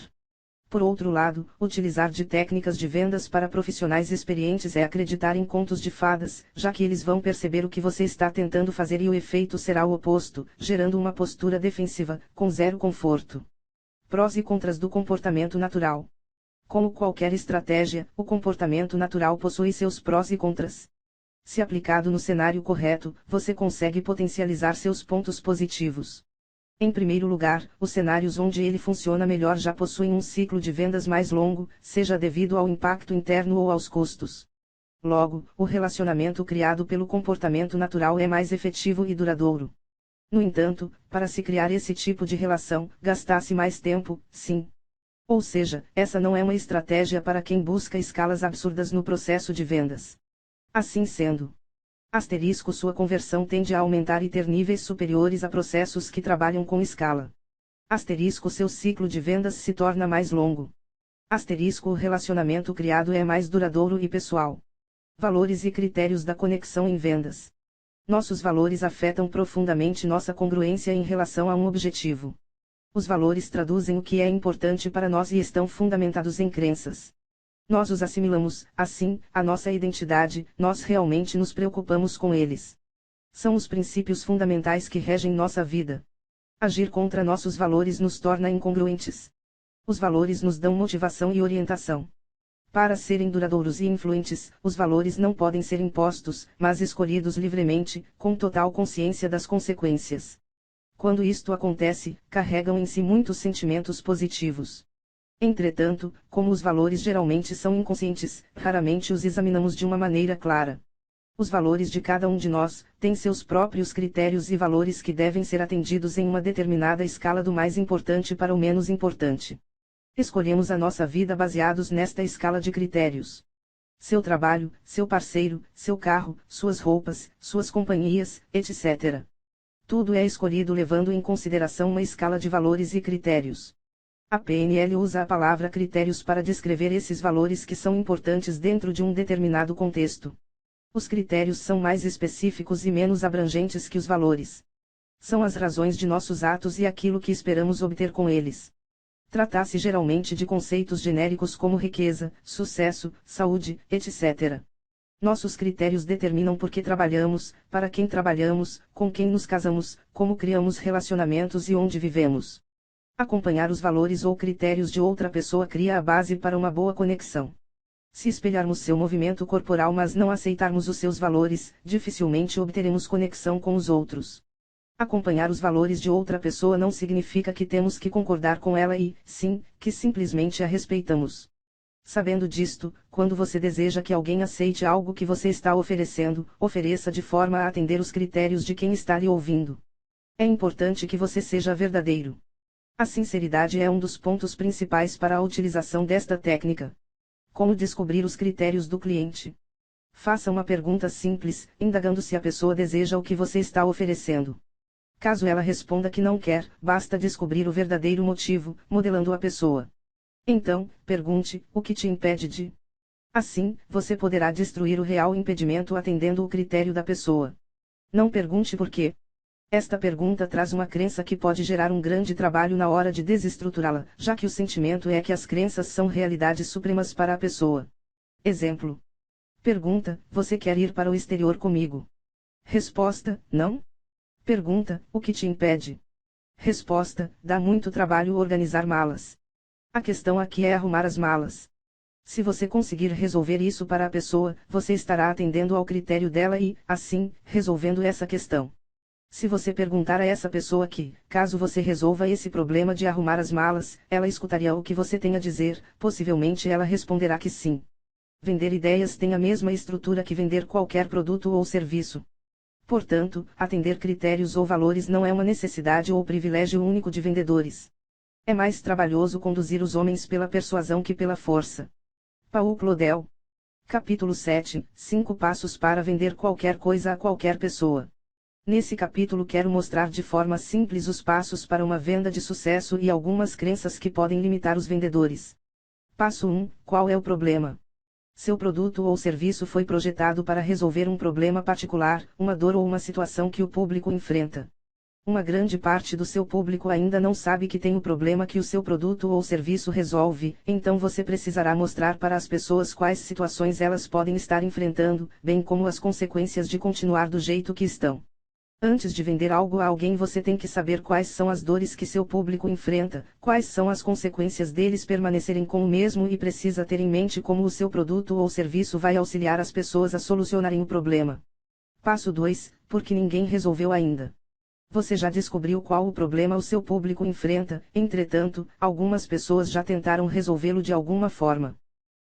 Por outro lado, utilizar de técnicas de vendas para profissionais experientes é acreditar em contos de fadas, já que eles vão perceber o que você está tentando fazer e o efeito será o oposto, gerando uma postura defensiva, com zero conforto. Prós e contras do comportamento natural. Como qualquer estratégia, o comportamento natural possui seus prós e contras. Se aplicado no cenário correto, você consegue potencializar seus pontos positivos. Em primeiro lugar, os cenários onde ele funciona melhor já possuem um ciclo de vendas mais longo, seja devido ao impacto interno ou aos custos. Logo, o relacionamento criado pelo comportamento natural é mais efetivo e duradouro. No entanto, para se criar esse tipo de relação, gastasse mais tempo, sim. Ou seja, essa não é uma estratégia para quem busca escalas absurdas no processo de vendas. Assim sendo, sua conversão tende a aumentar e ter níveis superiores a processos que trabalham com escala. Seu ciclo de vendas se torna mais longo. O relacionamento criado é mais duradouro e pessoal. Valores e critérios da conexão em vendas. Nossos valores afetam profundamente nossa congruência em relação a um objetivo. Os valores traduzem o que é importante para nós e estão fundamentados em crenças. Nós os assimilamos, assim, à nossa identidade, nós realmente nos preocupamos com eles. São os princípios fundamentais que regem nossa vida. Agir contra nossos valores nos torna incongruentes. Os valores nos dão motivação e orientação. Para serem duradouros e influentes, os valores não podem ser impostos, mas escolhidos livremente, com total consciência das consequências. Quando isto acontece, carregam em si muitos sentimentos positivos. Entretanto, como os valores geralmente são inconscientes, raramente os examinamos de uma maneira clara. Os valores de cada um de nós têm seus próprios critérios e valores que devem ser atendidos em uma determinada escala do mais importante para o menos importante. Escolhemos a nossa vida baseados nesta escala de critérios. seu trabalho, seu parceiro, seu carro, suas roupas, suas companhias, etc. Tudo é escolhido levando em consideração uma escala de valores e critérios. A PNL usa a palavra critérios para descrever esses valores que são importantes dentro de um determinado contexto. Os critérios são mais específicos e menos abrangentes que os valores. São as razões de nossos atos e aquilo que esperamos obter com eles. Trata-se geralmente de conceitos genéricos como riqueza, sucesso, saúde, etc. Nossos critérios determinam por que trabalhamos, para quem trabalhamos, com quem nos casamos, como criamos relacionamentos e onde vivemos. Acompanhar os valores ou critérios de outra pessoa cria a base para uma boa conexão. Se espelharmos seu movimento corporal mas não aceitarmos os seus valores, dificilmente obteremos conexão com os outros. Acompanhar os valores de outra pessoa não significa que temos que concordar com ela e, sim, que simplesmente a respeitamos. Sabendo disto, quando você deseja que alguém aceite algo que você está oferecendo, ofereça de forma a atender os critérios de quem está lhe ouvindo. É importante que você seja verdadeiro. A sinceridade é um dos pontos principais para a utilização desta técnica. Como descobrir os critérios do cliente? Faça uma pergunta simples, indagando se a pessoa deseja o que você está oferecendo. Caso ela responda que não quer, basta descobrir o verdadeiro motivo, modelando a pessoa. Então, pergunte: o que te impede de? Assim, você poderá destruir o real impedimento atendendo o critério da pessoa. Não pergunte por quê. Esta pergunta traz uma crença que pode gerar um grande trabalho na hora de desestruturá-la, já que o sentimento é que as crenças são realidades supremas para a pessoa. Exemplo. Pergunta: você quer ir para o exterior comigo? Resposta: não. Pergunta: o que te impede? Resposta: dá muito trabalho organizar malas. A questão aqui é arrumar as malas. Se você conseguir resolver isso para a pessoa, você estará atendendo ao critério dela e, assim, resolvendo essa questão. Se você perguntar a essa pessoa que, caso você resolva esse problema de arrumar as malas, ela escutaria o que você tem a dizer, possivelmente ela responderá que sim. Vender ideias tem a mesma estrutura que vender qualquer produto ou serviço. Portanto, atender critérios ou valores não é uma necessidade ou privilégio único de vendedores. É mais trabalhoso conduzir os homens pela persuasão que pela força. Paul Claudel. Capítulo 7, 5 passos para vender qualquer coisa a qualquer pessoa. Nesse capítulo quero mostrar de forma simples os passos para uma venda de sucesso e algumas crenças que podem limitar os vendedores. Passo 1. Qual é o problema? Seu produto ou serviço foi projetado para resolver um problema particular, uma dor ou uma situação que o público enfrenta. Uma grande parte do seu público ainda não sabe que tem o problema que o seu produto ou serviço resolve, então você precisará mostrar para as pessoas quais situações elas podem estar enfrentando, bem como as consequências de continuar do jeito que estão. Antes de vender algo a alguém você tem que saber quais são as dores que seu público enfrenta, quais são as consequências deles permanecerem com o mesmo e precisa ter em mente como o seu produto ou serviço vai auxiliar as pessoas a solucionarem o problema. Passo 2. Porque ninguém resolveu ainda. Você já descobriu qual o problema o seu público enfrenta, entretanto, algumas pessoas já tentaram resolvê-lo de alguma forma.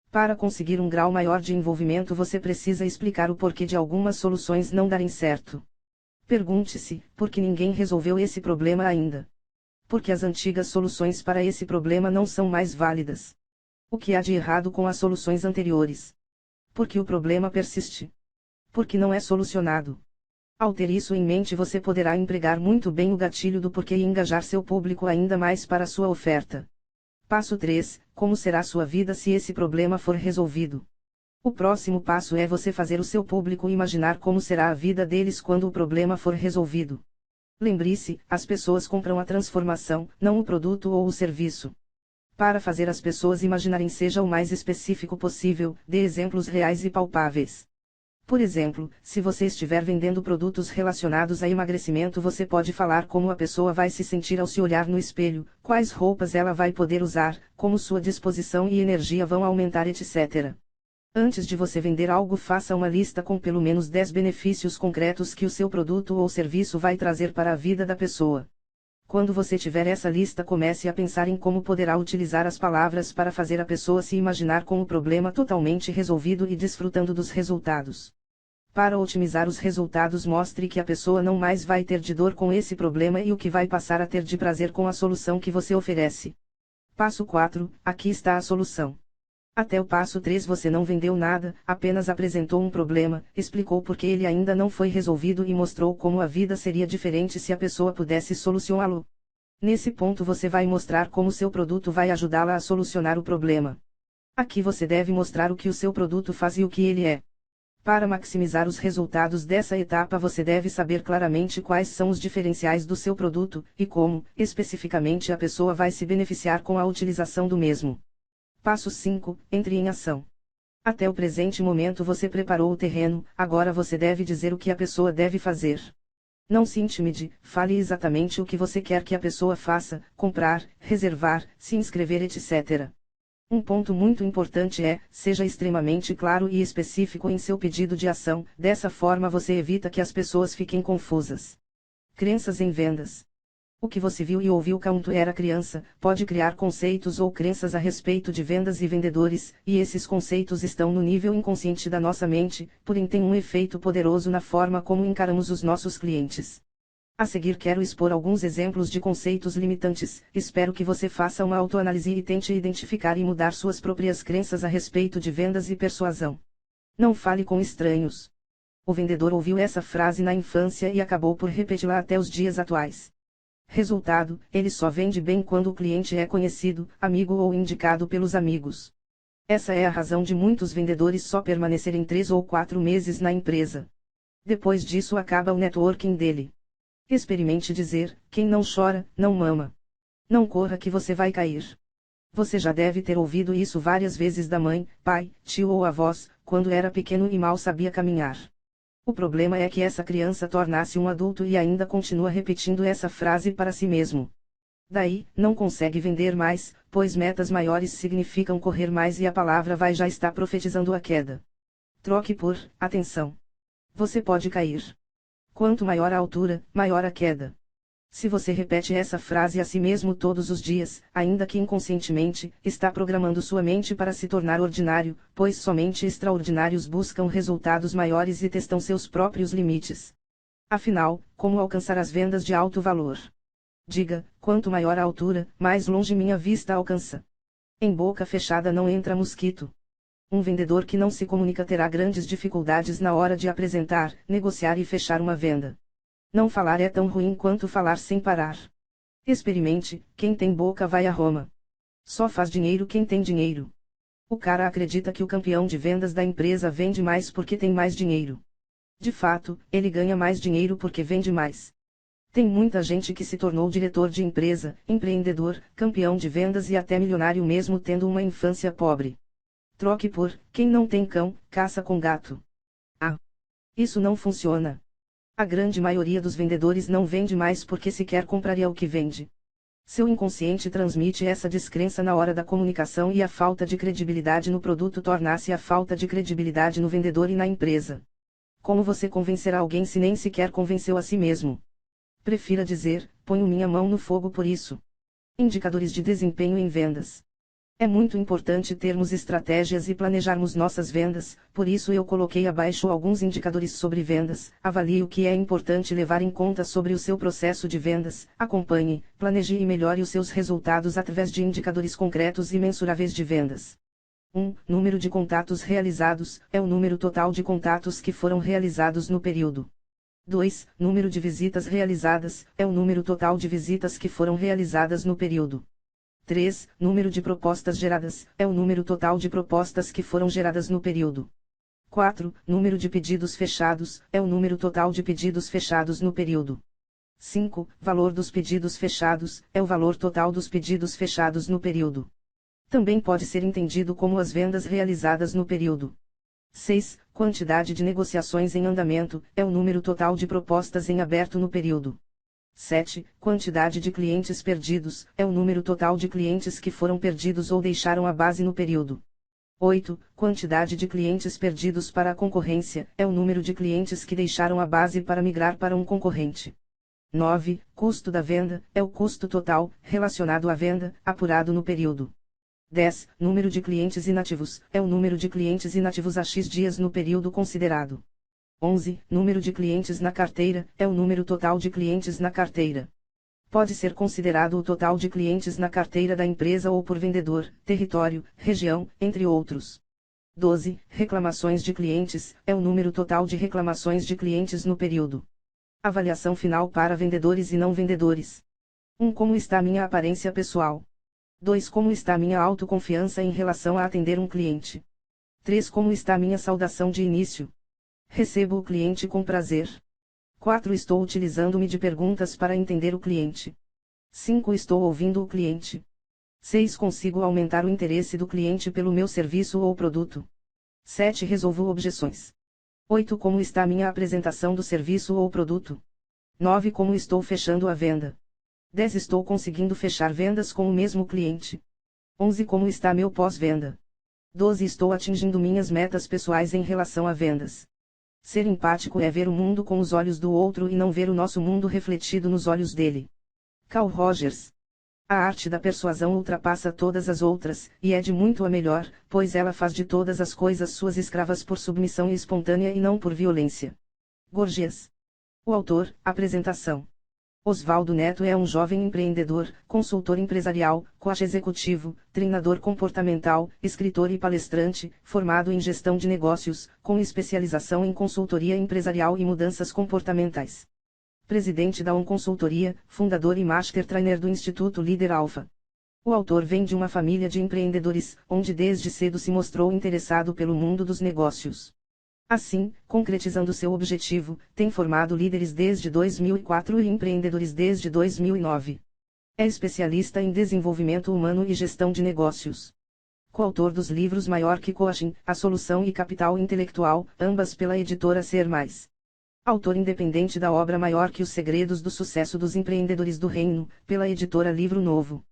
Para conseguir um grau maior de envolvimento você precisa explicar o porquê de algumas soluções não darem certo. Pergunte-se: por que ninguém resolveu esse problema ainda? Porque as antigas soluções para esse problema não são mais válidas. O que há de errado com as soluções anteriores? Porque o problema persiste. Porque não é solucionado. Ao ter isso em mente você poderá empregar muito bem o gatilho do porquê e engajar seu público ainda mais para a sua oferta. Passo 3. Como será sua vida se esse problema for resolvido? O próximo passo é você fazer o seu público imaginar como será a vida deles quando o problema for resolvido. Lembre-se, as pessoas compram a transformação, não o produto ou o serviço. Para fazer as pessoas imaginarem, seja o mais específico possível, dê exemplos reais e palpáveis. Por exemplo, se você estiver vendendo produtos relacionados a emagrecimento, você pode falar como a pessoa vai se sentir ao se olhar no espelho, quais roupas ela vai poder usar, como sua disposição e energia vão aumentar, etc. Antes de você vender algo, faça uma lista com pelo menos 10 benefícios concretos que o seu produto ou serviço vai trazer para a vida da pessoa. Quando você tiver essa lista, comece a pensar em como poderá utilizar as palavras para fazer a pessoa se imaginar com o problema totalmente resolvido e desfrutando dos resultados. Para otimizar os resultados, mostre que a pessoa não mais vai ter de dor com esse problema e o que vai passar a ter de prazer com a solução que você oferece. Passo 4. Aqui está a solução. Até o passo 3 você não vendeu nada, apenas apresentou um problema, explicou por que ele ainda não foi resolvido e mostrou como a vida seria diferente se a pessoa pudesse solucioná-lo. Nesse ponto você vai mostrar como seu produto vai ajudá-la a solucionar o problema. Aqui você deve mostrar o que o seu produto faz e o que ele é. Para maximizar os resultados dessa etapa você deve saber claramente quais são os diferenciais do seu produto, e como, especificamente a pessoa vai se beneficiar com a utilização do mesmo. Passo 5. Entre em ação. Até o presente momento você preparou o terreno, agora você deve dizer o que a pessoa deve fazer. Não se intimide, fale exatamente o que você quer que a pessoa faça: comprar, reservar, se inscrever, etc. Um ponto muito importante é, seja extremamente claro e específico em seu pedido de ação, dessa forma você evita que as pessoas fiquem confusas. Crenças em vendas. O que você viu e ouviu quando era criança, pode criar conceitos ou crenças a respeito de vendas e vendedores, e esses conceitos estão no nível inconsciente da nossa mente, porém têm um efeito poderoso na forma como encaramos os nossos clientes. A seguir quero expor alguns exemplos de conceitos limitantes, espero que você faça uma autoanálise e tente identificar e mudar suas próprias crenças a respeito de vendas e persuasão. Não fale com estranhos. O vendedor ouviu essa frase na infância e acabou por repeti-la até os dias atuais. Resultado, ele só vende bem quando o cliente é conhecido, amigo ou indicado pelos amigos. Essa é a razão de muitos vendedores só permanecerem 3 ou 4 meses na empresa. Depois disso acaba o networking dele. Experimente dizer: quem não chora, não mama. Não corra que você vai cair. Você já deve ter ouvido isso várias vezes da mãe, pai, tio ou avós, quando era pequeno e mal sabia caminhar. O problema é que essa criança torna-se um adulto e ainda continua repetindo essa frase para si mesmo. Daí, não consegue vender mais, pois metas maiores significam correr mais e a palavra vai já está profetizando a queda. Troque por atenção. Você pode cair. Quanto maior a altura, maior a queda. Se você repete essa frase a si mesmo todos os dias, ainda que inconscientemente, está programando sua mente para se tornar ordinário, pois somente extraordinários buscam resultados maiores e testam seus próprios limites. Afinal, como alcançar as vendas de alto valor? Diga: quanto maior a altura, mais longe minha vista alcança. Em boca fechada não entra mosquito. Um vendedor que não se comunica terá grandes dificuldades na hora de apresentar, negociar e fechar uma venda. Não falar é tão ruim quanto falar sem parar. Experimente: quem tem boca vai a Roma. Só faz dinheiro quem tem dinheiro. O cara acredita que o campeão de vendas da empresa vende mais porque tem mais dinheiro. De fato, ele ganha mais dinheiro porque vende mais. Tem muita gente que se tornou diretor de empresa, empreendedor, campeão de vendas e até milionário mesmo tendo uma infância pobre. Troque por: quem não tem cão, caça com gato. Ah! Isso não funciona. A grande maioria dos vendedores não vende mais porque sequer compraria o que vende. Seu inconsciente transmite essa descrença na hora da comunicação e a falta de credibilidade no produto torna-se a falta de credibilidade no vendedor e na empresa. Como você convencerá alguém se nem sequer convenceu a si mesmo? Prefira dizer: ponho minha mão no fogo por isso. Indicadores de desempenho em vendas. É muito importante termos estratégias e planejarmos nossas vendas, por isso eu coloquei abaixo alguns indicadores sobre vendas. Avalie o que é importante levar em conta sobre o seu processo de vendas, acompanhe, planeje e melhore os seus resultados através de indicadores concretos e mensuráveis de vendas. 1. Número de contatos realizados, é o número total de contatos que foram realizados no período. 2. Número de visitas realizadas, é o número total de visitas que foram realizadas no período. 3. Número de propostas geradas, é o número total de propostas que foram geradas no período. 4. Número de pedidos fechados, é o número total de pedidos fechados no período. 5. Valor dos pedidos fechados, é o valor total dos pedidos fechados no período. Também pode ser entendido como as vendas realizadas no período. 6. Quantidade de negociações em andamento, é o número total de propostas em aberto no período. 7. Quantidade de clientes perdidos, é o número total de clientes que foram perdidos ou deixaram a base no período. 8. Quantidade de clientes perdidos para a concorrência, é o número de clientes que deixaram a base para migrar para um concorrente. 9. Custo da venda, é o custo total, relacionado à venda, apurado no período. 10. Número de clientes inativos, é o número de clientes inativos a X dias no período considerado. 11. Número de clientes na carteira, é o número total de clientes na carteira. pode ser considerado o total de clientes na carteira da empresa ou por vendedor, território, região, entre outros. 12. Reclamações de clientes, é o número total de reclamações de clientes no período. Avaliação final para vendedores e não vendedores. 1. Como está minha aparência pessoal? 2. Como está minha autoconfiança em relação a atender um cliente? 3. Como está minha saudação de início? Recebo o cliente com prazer. 4. Estou utilizando-me de perguntas para entender o cliente. 5. Estou ouvindo o cliente. 6. Consigo aumentar o interesse do cliente pelo meu serviço ou produto. 7. Resolvo objeções. 8. Como está minha apresentação do serviço ou produto? 9. Como estou fechando a venda? 10. Estou conseguindo fechar vendas com o mesmo cliente. 11. Como está meu pós-venda? 12. Estou atingindo minhas metas pessoais em relação a vendas. Ser empático é ver o mundo com os olhos do outro e não ver o nosso mundo refletido nos olhos dele. Carl Rogers. A arte da persuasão ultrapassa todas as outras, e é de muito a melhor, pois ela faz de todas as coisas suas escravas por submissão espontânea e não por violência. Gorgias. O autor, apresentação. Oswaldo Neto é um jovem empreendedor, consultor empresarial, coach executivo, treinador comportamental, escritor e palestrante, formado em gestão de negócios, com especialização em consultoria empresarial e mudanças comportamentais. Presidente da Consultoria, fundador e Master Trainer do Instituto Líder Alpha. O autor vem de uma família de empreendedores, onde desde cedo se mostrou interessado pelo mundo dos negócios. Assim, concretizando seu objetivo, tem formado líderes desde 2004 e empreendedores desde 2009. É especialista em desenvolvimento humano e gestão de negócios. Coautor dos livros Maior que Coaching, A Solução e Capital Intelectual, ambas pela editora Ser Mais. Autor independente da obra Maior que os Segredos do Sucesso dos Empreendedores do Reino, pela editora Livro Novo.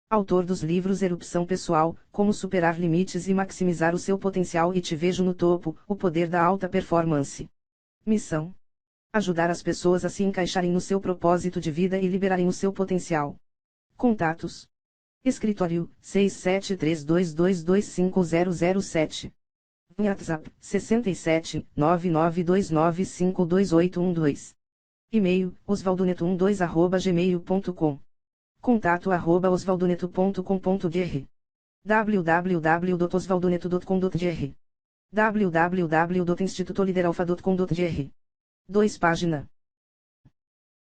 Autor dos livros Erupção Pessoal, Como Superar Limites e Maximizar o Seu Potencial e Te Vejo no Topo, O Poder da Alta Performance. Missão: ajudar as pessoas a se encaixarem no seu propósito de vida e liberarem o seu potencial. Contatos: Escritório, 6732225007. WhatsApp, 67 992952812. E-mail, osvaldoneto12@gmail.com. contato@osvaldoneto.com.br. www.osvaldoneto.com.br. www.institutolideralfa.com.br. 2 página.